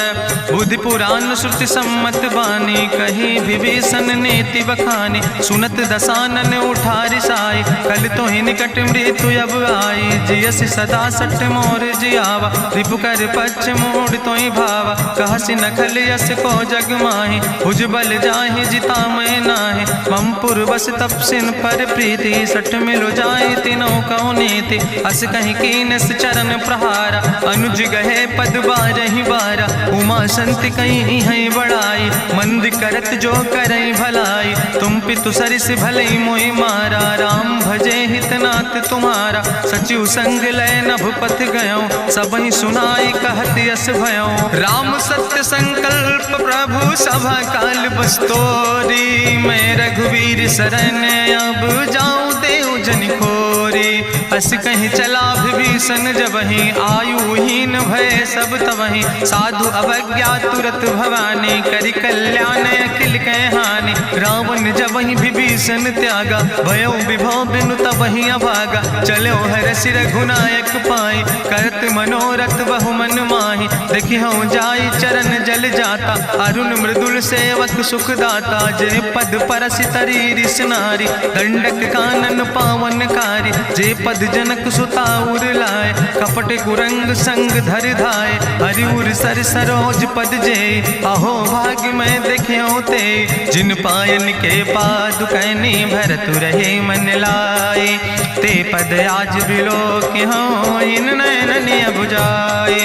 बुद्धि पुराण श्रुति सम्मत बानी, कही विभीषण नीति बखानी। सुनत दसानन उठारि साई, कल तो ही निकट मृत्यु अब आई। जियसि सदा सट मोर जियावा, रिपु कर पक्ष मोड़ तो ही भावा। कहसि नखल यस को जग माहि, भुज बल जाहि जिता मैं नाहि। मम पुरबस तपसिन पर प्रीति, सठ मिलो जाय तिनौ कौ नीति। अस कहीं कीनस चरण प्रहारा, अनुज गहे पद बारहि बारा। उमा संत कहीं है बड़ाई, मंद करत जो करई भलाई। तुम पितु सरिस भलई मोहि मारा, राम भजे हितनाथ तुम्हारा। सचिव संग लय नभ पथ गयो, सबहि सुनाई कहत यस भयो। राम सत्य संकल्प प्रभु सभा काल बस्तोरी। मैं रघुवीर शरण अब जाऊं देव जन खोरी। अस कहीं चला विभीषण जबहि, आयुहीन भय सब तबहि। साधु अवज्ञा तुरत भवानी, करि कल्याण अखिल कै हानि। रावण जबहि विभीषण त्यागा, भयो विभव बिनु तबहि अभागा। चलो हरष रघुनायक पाई, करत मनोरथ बहु मन माहि। देखिहु जाई चरण जल जाता, अरुण मृदुल सेवक सुख दाता। जे पद परसि तरी रिस नारी, दंडक कानन पावन कारी। जे पद जनक सुता उर लाए, कपट कुरंग संग धर धाय। हरिउर सर सरोज पद जे, अहो भाग्य मैं देखियो ते। जिन पायन के पादुकैनी, भरत रहे मन लाए। ते पद आज बिलोक हो, इन नयन बुझाए।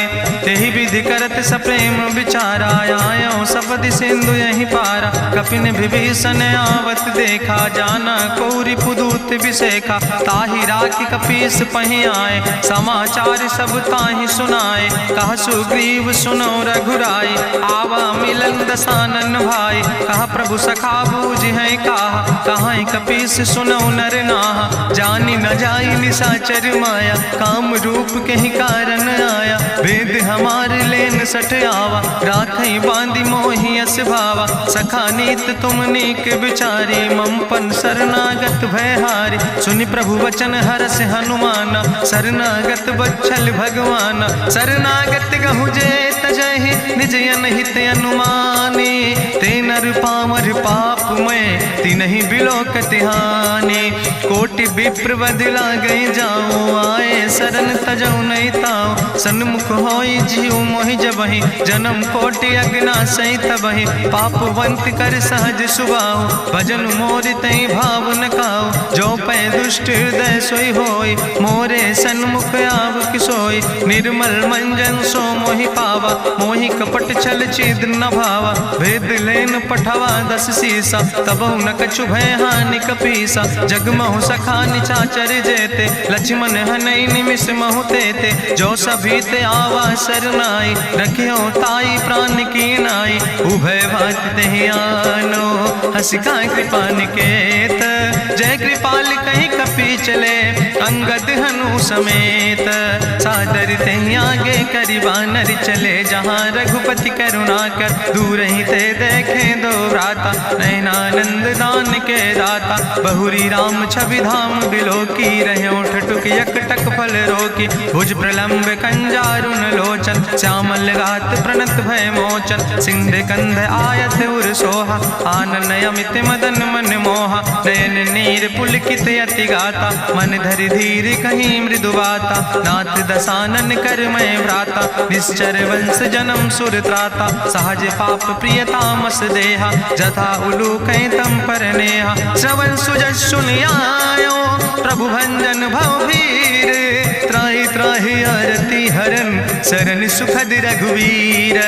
तेहि विधि करत सप्रेम विचारा, आयो सपदि सिंधु यही पारा। कपिन विभीषण आवत देखा, जाना कौरि पुदूत विसेखा। ताहि राखि कपीस पहि आए, समाचार सब ताहि सुनाए। कहा सुग्रीव सुनो रघुराई, आवा मिलन दसानन भाई। कहा प्रभु सखा बूझ है कहा, कहाँ कपीस सुनो नर नाहा। जानी न जाई निशाचर माया, काम रूप के ही कारण आया। वेद हमार लेन सठ आवा, राखई बांधी मोहि अस भावा। सखा नीत तुम नीक विचारी, मम पन शरणागत भयहारी। सुनि प्रभु वचन हरस हनुमाना, शरणागत बच्छल भगवाना। शरणागत गहु जे तजहि, निज अनहित अनुमानी। ते नर पामर पाप में, तिनहि बिलोकति हानि। कोटि विप्र बदला गई जाऊं, आए शरण तजऊ नहीं ताऊं। सन्मुख होई जीव मोहि जबहि, जन्म कोटि अग्ना सही तबहि। पापवंत कर सहज सुभाऊ, भजन मोर तई भाव न काऊ। जो पै दुष्ट हृदय सोई होई, मोरे सन्मुख आव किसोई। निर्मल मंजन सो मोहि पावा, मोहि कपट छल छिद्र न भावा। भेद लेन पठवा दस सीसा, तबहु न कछु भय हानि कपीसा। जगमहु सखा निचाचर जेते, लक्ष्मण हनई निमिष महु तेते। जो सभी ते आवा सरनाई, रखियो ताई प्राण की नाई। उभय भात तेहि आनो, हसिका कृपा निकेत। जय कृपाल कहीं कपी चले, अंगद धनु समेत। सादर ते आगे करी बानर चले जहाँ रघुपति करुणा कर, दूर ही ते देखे दो भ्राता नयनानंद दान के दाता। बहुरी राम छवि धाम बिलोकी रहे उठ टुक यकटक फल रोकी। भुज प्रलंब कंजारुन लोचन श्यामल गात प्रणत भय मोचन। सिंध कंध आयत उर सोहा आनन अमित मदन मन मोहा। नयन नीर पुलकित अति गाता मन धरि धीर कहीं मृदु बाता। नाथ दसानन कर मैं भ्राता निश्चर वंश जन्म सुर त्राता। सहज पाप प्रिय तामस देहा जथा उलूक तम पर नेहा। श्रवण सुजस सुनियायो प्रभु भंजन भवभीर। त्राहि त्राहि आरती हरन शरण सुखद रघुवीर।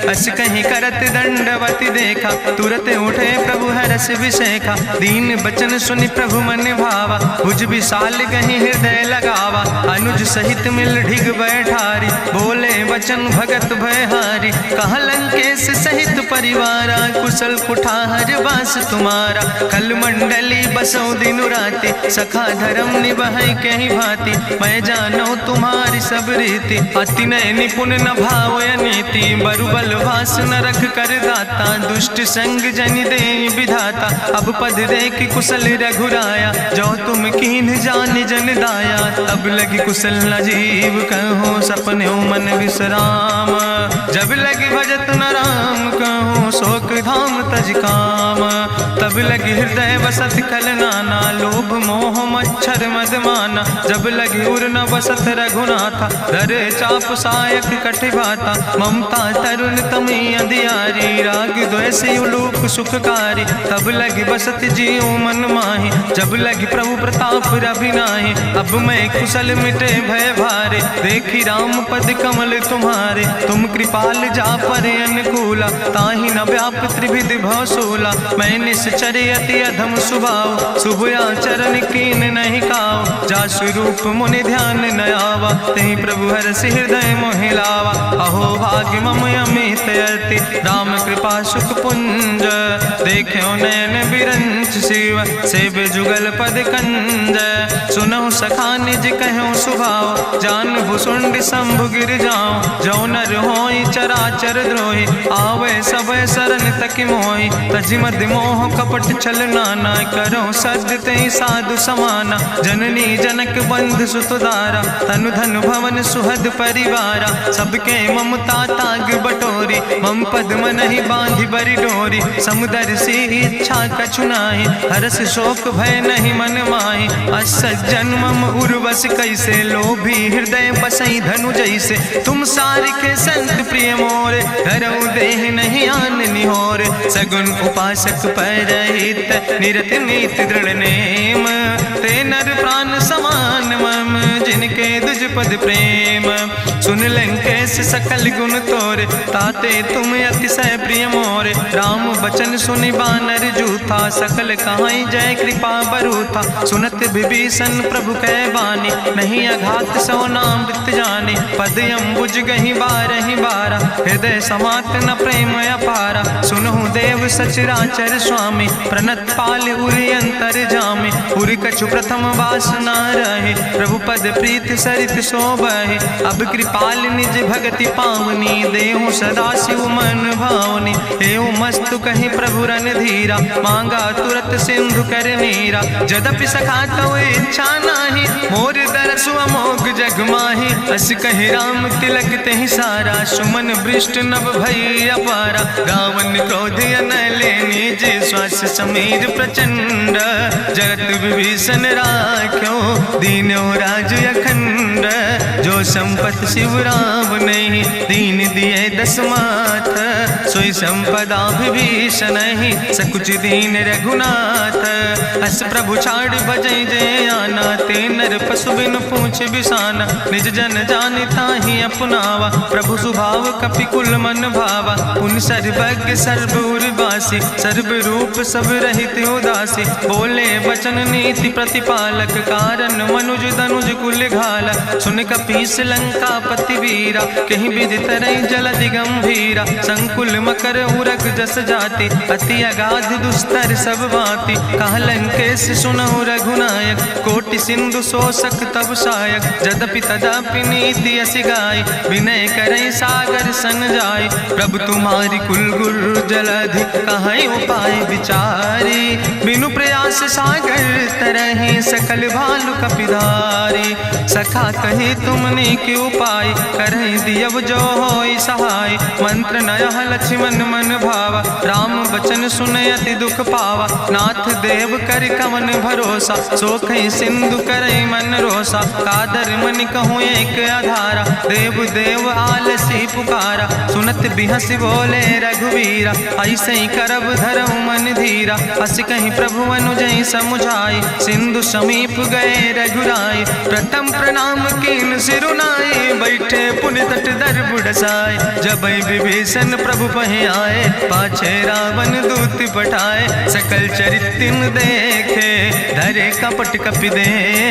अस कहीं करत दंडवत देखा तुरत उठे प्रभु हरस विषेखा। दीन बचन सुनि प्रभु मन भावा भुज विशाल कहीं हृदय लगावा। अनुज सहित मिल ढिग बैठारी बोले वचन भगत भयहारी। कहा लंकेश सहित परिवारा कुशल कुठार वास तुम्हारा। कल मंडली बसो दिनु राति सखा धर्म निभाई कहीं भांति। मैं जानो तुम्हारी सब रीति अति नय निपुण न भाव नीति। बरुबल वास न रख कर दाता दुष्ट संग जन दे विधाता। अब पद देख कुशल रघुराया जो तुम कीन जान जन दाया। तब लगी कुशल न जीव कहो सपने मन विश्राम। जब लगी भजत न राम कहो शोक धाम तज काम। तब लगी हृदय बसत कल नाना लोभ मोह मच्छर मदमाना। जब लगी उर न बसत रघुनाथा धरे चाप सायक कटिभाता। ममता तरुण तमी अंधियारी राग द्वेष उलूक सुखकारी। तब लगी बसत जीव मन माही जब लगी प्रभु प्रताप रवि नाही। अब मैं कुशल मिटे भय भारे देखी राम पद कमल तुम्हारे। तुम कृपाल जा पर अनुकूला ताहि न व्याप त्रिविध भवसूला। मैं निश्चर अति अधम स्वभाव शुभ आचरण कीन नहीं काव। जा स्वरूप मुनि ध्यान न आवा तेहि प्रभु हरष हृदय मोहि लावा। अहो भाग्य मम अमित अति राम कृपा सुख पुंज। देखो नयन बिरंच शिव सेव जुगल पद कंज। सुनहु सखा निज कहूँ सुभाव जान भुसुंड शंभु गिर जाऊं। जो नर होई चराचर द्रोही आवे सब शरण तक मोहि। तजिमद मोह कपट छल नाना करो सद ते साधु समाना। जननी जनक बंध सुतदारा तनु धन भवन सुहद परिवारा। सबके ममता ताग बटोरी मम पद मन ही बांधि बरी डोरी। समुदर सी इच्छा कछु नाही हरस शोक भय नहीं मन माही। असज्जन मम उर्वश कैसे लोभी हृदय बसई धनु जैसे। तुम सारिके संत प्रिय मोरे धरऊ देह नहीं आन निहोर। सगुन उपासक परहित निरत नीत दृढ़ नेम। ते नर प्राण समान मम जिनके दुज पद प्रेम। सुन लंकेश सकल गुण तोरे ताते तुम अतिशय प्रिय मोरे। राम बचन सुनि बानर जूथा सकल कहाई जय कृपा बरूथा। सुनत विभीषण प्रभु कै बानी नहीं अघात सो नाम मृत जानी। पद अम्बुज गहि बारहि बारा हृदय समात न प्रेम अपारा। सुनहु देव सचराचर स्वामी प्रणत पाल उरि अंतर जामी। उरि कछु प्रथम वासना रहे प्रभु पद प्रीत सरित शोभहि। अब कृपाल निज भगति पावनी देहु सदा शिव मन भावनी। एवं मस्तु कहीं प्रभु रन धीरा मांगा तुरत सिंधु कर नीरा। जदपि सखा तो इच्छा नाही मोर दरसु अमोघ जग माही। अस कहि राम तिलक तेहि सारा सुमन वृष्ट नभ भई अपारा। रावण क्रोध अनले निज श्वास समीर प्रचंड। जरत विभीषण राख्यो दीनो राज अखंड। जो संपत शिव राम नहीं दीन दिए दस माथ। सोई संपदा विभीषण ही सकुच दीन रघुनाथ। अस प्रभु छाड़ भजई जय आना ते नर पशु बिन पूछ बिसाना। निज जन जानता ही अपनावा प्रभु स्वभाव कपि कुल मन भावा। पुन सर्वज्ञ सर्वउर्वासी सर्व रूप सब रहित उदासी। बोले वचन नीति प्रतिपालक कारण मनुज धनुज कुल घाला। सुन कपीस लंका पति वीरा कहीं विधि तरई जलधि गंभीरा। संकुल मकर उरग जस जाति अति अगाध दुस्तर सब भांति। कहा लंकेश सुनहु रघुनायक कोटि कोटि सिंधु शोषक तब सायक, जदपि तदपि नीति असि गाय, विनय करई सागर सन जाय। प्रभु तुम्हारी कुल गुरु जलधि, कहीं उपाय विचारी, बिनु प्रयास सागर तरहि, सकल भालु कपिधारी। सखा कही तुमने के उपाय, करहि दियव जो होई सहाय। मंत्र नयह लक्ष्मण मन भावा, राम बचन सुनय अति दुख पावा। नाथ देव कर कवन भरोसा, सोखई सिंधु करई मन रोसा। कादर मन कहूँ एक आधारा, देव देव आलसी पुकारा। सुनत बिहस बोले रघुवीरा, ऐसे ही करब धरम मन धीरा। हस कहीं प्रभु अनुजय समुझाई, सिंधु समीप गए रघुराई। प्रथम प्रणाम कीन सिरुनाई, बैठे पुनि तट दर बुढ़साए। जब विभीषण प्रभु पहि आए, पाछे रावण दूत पठाए। सकल चरितिन देखे, धरे कपट कपि दे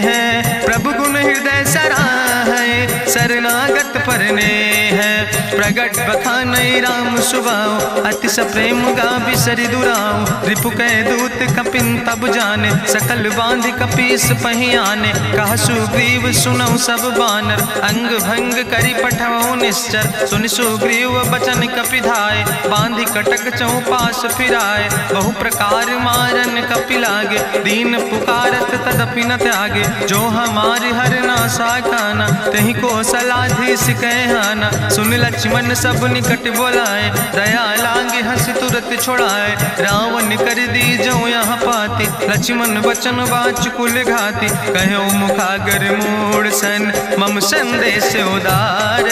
है। प्रभु गुण हृदय सराहै, शरणागत परने है। प्रगट बखानई राम सुभाऊ, अतिश प्रेम गाबि सरि दुराऊ। रिपु कै दूत कपिन तब जाने, सकल बांधि कपीस पहि आने। कहा सुग्रीव सुनऊ सब बानर, अंग भंग करि पठवऊ निश्चर। सुनि सुग्रीव बचन कपिधाय, बांधि कटक चौपास फिराए। बहु प्रकार मारन कपि लागे, दीन पुकारत तदपि न त्यागे। जो हमारि हर नासा खाना, तहि को सलाधीस कहना। सुन लक्ष्मण सब निकट बोलाए, दया लागे हंस तुरत छोड़ाए। रावण कर दी जो यहाँ पाती, लक्ष्मण बचन वाच कुल घाती। कहो मुखागर मूढ़ सन, मम संदेश उदार।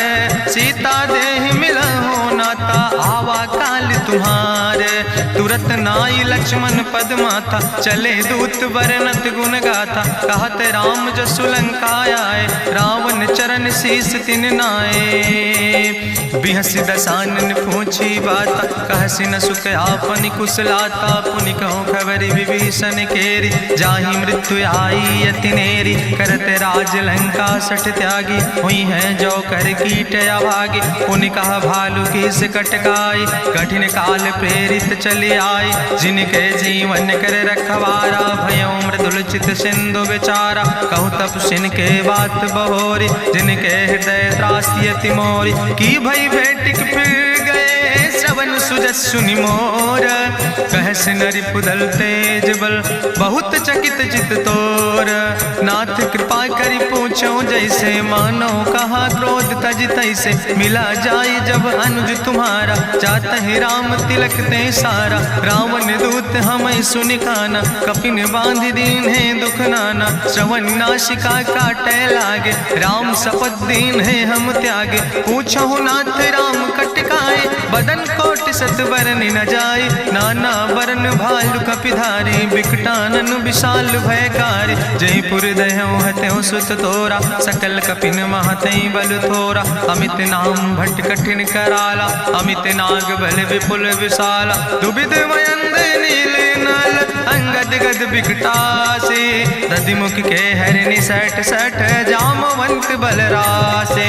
सीता देह मिला हो नाता, आवा काल तुम्हारे। तुरत नाई लक्ष्मण पद माथा, चले दूत वर्णत गुण गाथा। कहत राम जसु लंका आए, रावण चरण शीस तिन नाए। बिहस दसानन पूछी बाता, कहसि न सुख आपन कुशलाता। पुनि कहूँ खबर विभीषण केरी, जाहि मृत्यु आई अति नेरी। करत राज लंका सठ त्यागी, हुई है जो कर कीट अभागी। पुनि कहा भालू किस कटकाई, कठिन काल प्रेरित चले आई। जिनके जीवन कर रखवारा, भयो मृदुल चित सिंधु विचारा। कहु तप सिन के बात बहोरी, जिनके हृदय त्रासी अति मोरी। की भई भेटिक फिर गए, श्रवण सुजस सुनि मोर। कहस नरि पुदल तेज बल, बहुत चकित चित तोर। नाथ कृपा करि पूछो जैसे, मानो कहा क्रोध तज तैसे। मिला जाई जब अनुज तुम्हारा, चातहि राम तिलक ते सारा। रावण दूत हमें सुनि काना, कपिन बांधि दीन है दुख नाना। श्रवण नासिका काटे लागे, राम शपथ दीन है हम त्यागे। पूछो नाथ राम कटकाए, बदन कोट सत बरन न जाए। नाना बरन भालु कपिधारी, बिकटानन विशाल भयकारी। जयपुर दह्यों हत्यों सुत तोरा, सकल कपिन महतई बल थोरा। अमित नाम भट्ट कठिन कराला, अमित नाग बल विपुल विशाला। दुबिध मयंद नील नल, अंगद गद बिकटासे। दधिमुख के हरिणि सठ सठ, जामवंत बलरासे।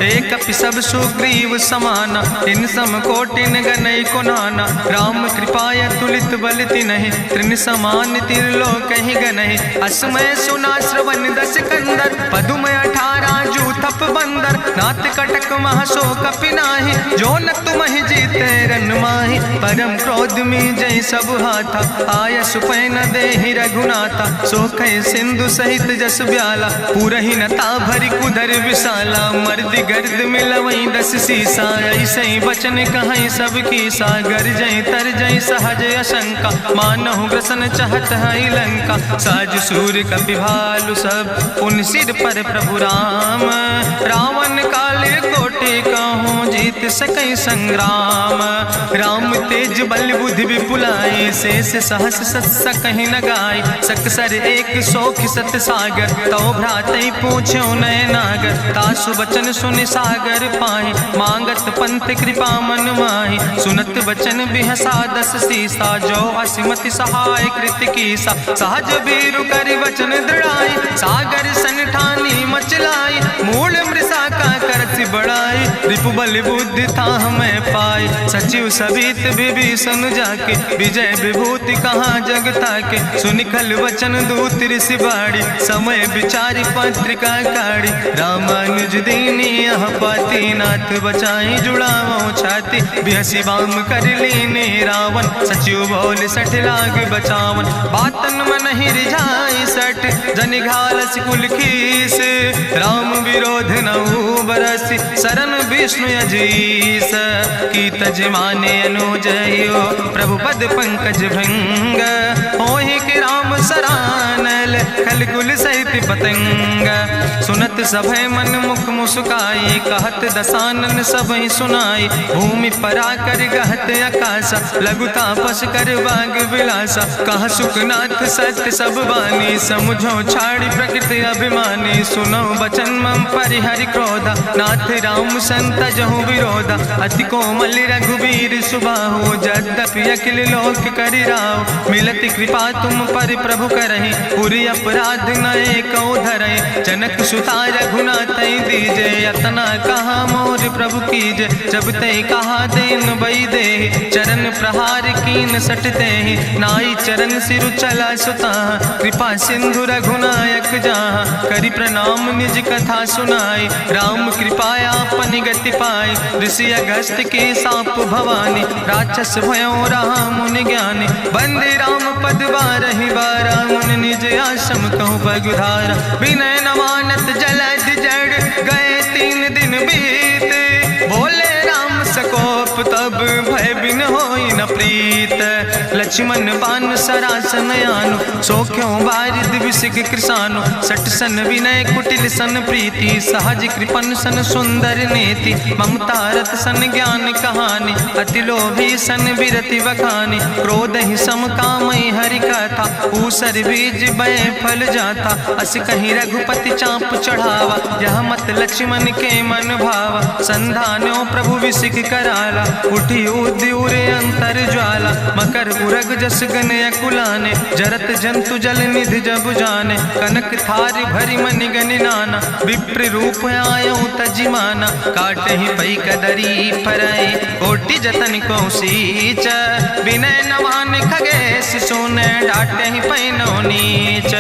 एक कपि सब सुग्रीव समाना, इन सम कोटिन गनई को नाना। राम कृपाय तुलित बल तिनहि, त्रिन समान तिरलोक ही गनहि। असमय सुना श्रवण दस कंदर, पदुम 18 जू थप बंदर। नाथ कटक महसो कपि नाही, जो न तुमहि जीते रन माही। परम क्रोध में जय सब हाथा, आय सुपै न देहि रघुनाथा। सोखै सिंधु सहित जस ब्याला, पूरहि न ता भरि कुधर विशाला। मर्द गर्द मिलवई 10 सीसा, ऐसे बचन कहई सब कीसा। गरजई तरजई सहज अशंका, मानहु ग्रसन चाहत है लंका। साज सूर कपि भालु सब, पुन सिर पर प्रभु राम। रावण काले कोटि कहूँ, जीत सकई संग्राम। राम तेज बल बुद्धि विपुलाई, शेष सहस सत्स कहीं न गाय। सकसर एक सोख सत सागर, तो भ्रातई पूछो नय नागर। तासु बचन सुनि सागर पाहि, मांगत पंथ कृपा मन माहि। सुनत बचन बिहसा 10 सीसा, जो असिमति सहाय कृत कीसा। सहज बीरु करि वचन दृढ़ाई, सागर सन ठानी मचलाई। मूल मृषा का करसि बड़ाई, रिपु बल बुद्धि था हमें पाए, सचिव सबित विभीषण जाके, विजय विभूति कहाँ जग ताके, सुनिखल वचन दूत ऋषि बाड़ी, समय विचारी पत्रिका काढ़ी, रामानुज दीनी यह पाती, नाथ बचाई जुड़ावो छाती, बिहसी बाम कर लीने रावण, सचिव बोल 60 लाख बचावन, बातन मन ही रिझाई 60 जन घालस कुल खीस, राम विरोध नहु बरसी, शरण विष्णु अजीस, की तज माने अनुजयो, प्रभु पद पंकज भंग, होहि के राम सरानल, खल कुल सहित पतंग, सुनत सभय मन मुख मुस्काई, कहत दसानन सबहि सुनाई, भूमि परा कर गहत आकाशा, लघु तापस कर बाग विलासा, कहा सुखनाथ सत्य सब बानी, समुझो छाड़ी प्रकृति अभिमानी, सुनो बचन मम परिहरि क्रोधा, नाथ राम संत जहु विरोधा, अति कोमल रघुबीर सुबाहु, यद्यपि अखिल लोक करि राव, मिलति कृपा तुम पर प्रभु करहि, पुरि अपराध नए कौ धरहि, जनक सुता रघुनाथ दीजे, यतना कहा मोर प्रभु कीजे, जब ते कहा देन बई दे, चरण प्रहार कीन सटते, नाई चरण सिरु चला सुता, कृपा सिंधु रघुनायक जहाँ, करि प्रणाम निज कथा सुनाई, राम कृपाया अपन गति पाई, ऋषि अगस्त के साप भवानी, राक्षस भयो रहा मुनि ज्ञानी, बंदे राम पद बारहि बारा, मुनि निज आश्रम कहु पगुधारा, विनय न मानत जलद जड़ गए 3 दिन बीते, बोले राम सकोप तब भय बिन होई न प्रीत, लक्ष्मण बान सरासन आनु, सो क्यों बारिद विसिक कृसानु, सट सन विनय कुटिल सन प्रीति, सहज कृपन सन सुंदर नीति, ममता रत सन ज्ञान कहानी, अति लोभी सन विरति वखानी, क्रोध ही सम कामई हरि कथा, ऊसर बीज बय फल जाता, अस कहीं रघुपति चाप चढ़ावा, यह मत लक्ष्मण के मन भावा, संधान्यो प्रभु विसिक कराला, उठी उद्यूरे अंतर ज्वाला, मकर उरग जस गन अकुलाने, जरत जंतु जल निधि जब जाने, कनक थारी भरी मनि गनि नाना, विप्र रूप आयो तजिमाना, काटे ही पई कदरी फरई, कोटि जतन को सींच, विनय नवान खगेश सोने, डाटे ही पैनो नीच,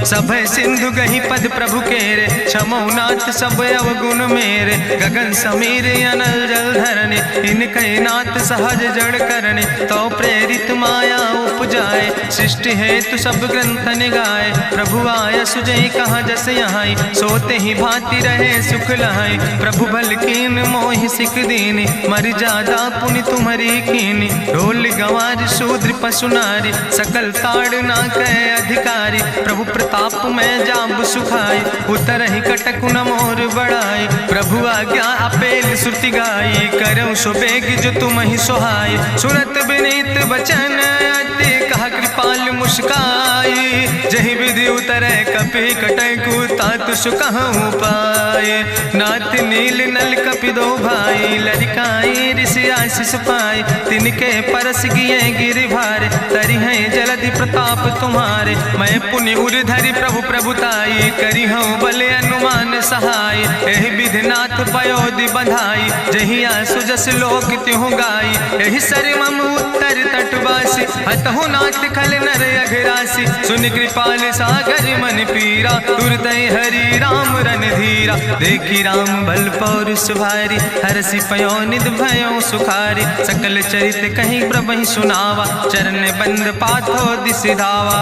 सभय सिंधु गही पद प्रभु केरे, क्षमो नाथ सब अवगुण मेरे, गगन समीर अनल जल धरने, इनके नाथ सहज जड़ करने, तो प्रेरित माया उपजाए, सृष्टि हेतु सब ग्रंथ निगाए, प्रभु आय सुजय कहाँ जस यहाँ, सोते ही भांति रहे सुख लहाई, प्रभु भल कीन मोहि सिख दीनी, मर जादा पुनि तुम्हारी कीनी, ढोल गंवार शूद्र पशु नारी, सकल ताड़ ना कह अधिकारी, प्रभु प्रताप में जाब सुखाई, उतर ही कटक न मोर बढ़ाई, प्रभु आज्ञा अपेल श्रुति गाई, करऊँ सो बेग जो तुम ही सोहाई, सुनत विनीत वचन अति कहा कृपाल मुस्काई, जही विधि उतरे कपि कटकु तात सुकहु पाए, नाथ नील नल कपि दो भाई, लड़काई ऋषि आशीष पाए, तिनके परस गिए गिरि भारे, तरि हैं जलधि प्रताप तुम्हारे, मैं पुण्य उर धरि प्रभु प्रभुताई, करी हूँ बले अनुमान सहाय, एहि विधिनाथ पयोधि बधाई, जही आसु जस लोक त्यों गाई, एहि सर मम उत्तर तटवासी, हतहु नाथ खल नर अघरासी, सुन कृपाल सागर मन पीरा, तुरत हरि राम रन धीरा, देखी राम बल पौरुष भारी, हरसि पयो निध भयो सुखारी, सकल चरित कहीं प्रभु सुनावा, चरण बंद पाथो दिसि धावा,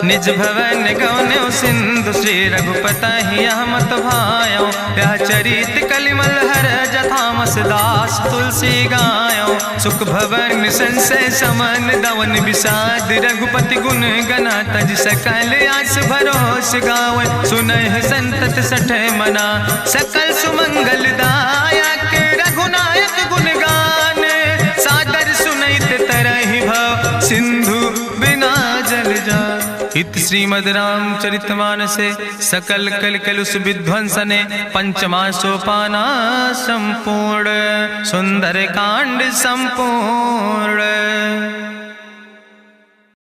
निज भवन गौन्यो सिंधु, श्री रघुपति मत भायो, यह चरित कलिमल हर जथामस दास तुलसी गायो, सुख भवन संशय समन दवन विषाद, रघुपति गुण गना तज सकल आस भरोस गावन, सुनह संतत सठ मना, सकल सुमंगल दायक रघुनायक गुण गान, सादर सुनैत तरहि भव सिंधु बिना जल जा, इत श्रीमद् रामचरितमानसे सकल कल कलुष विध्वंसने, पंचमा सोपाना संपूर्ण, सुंदर कांड संपूर्ण।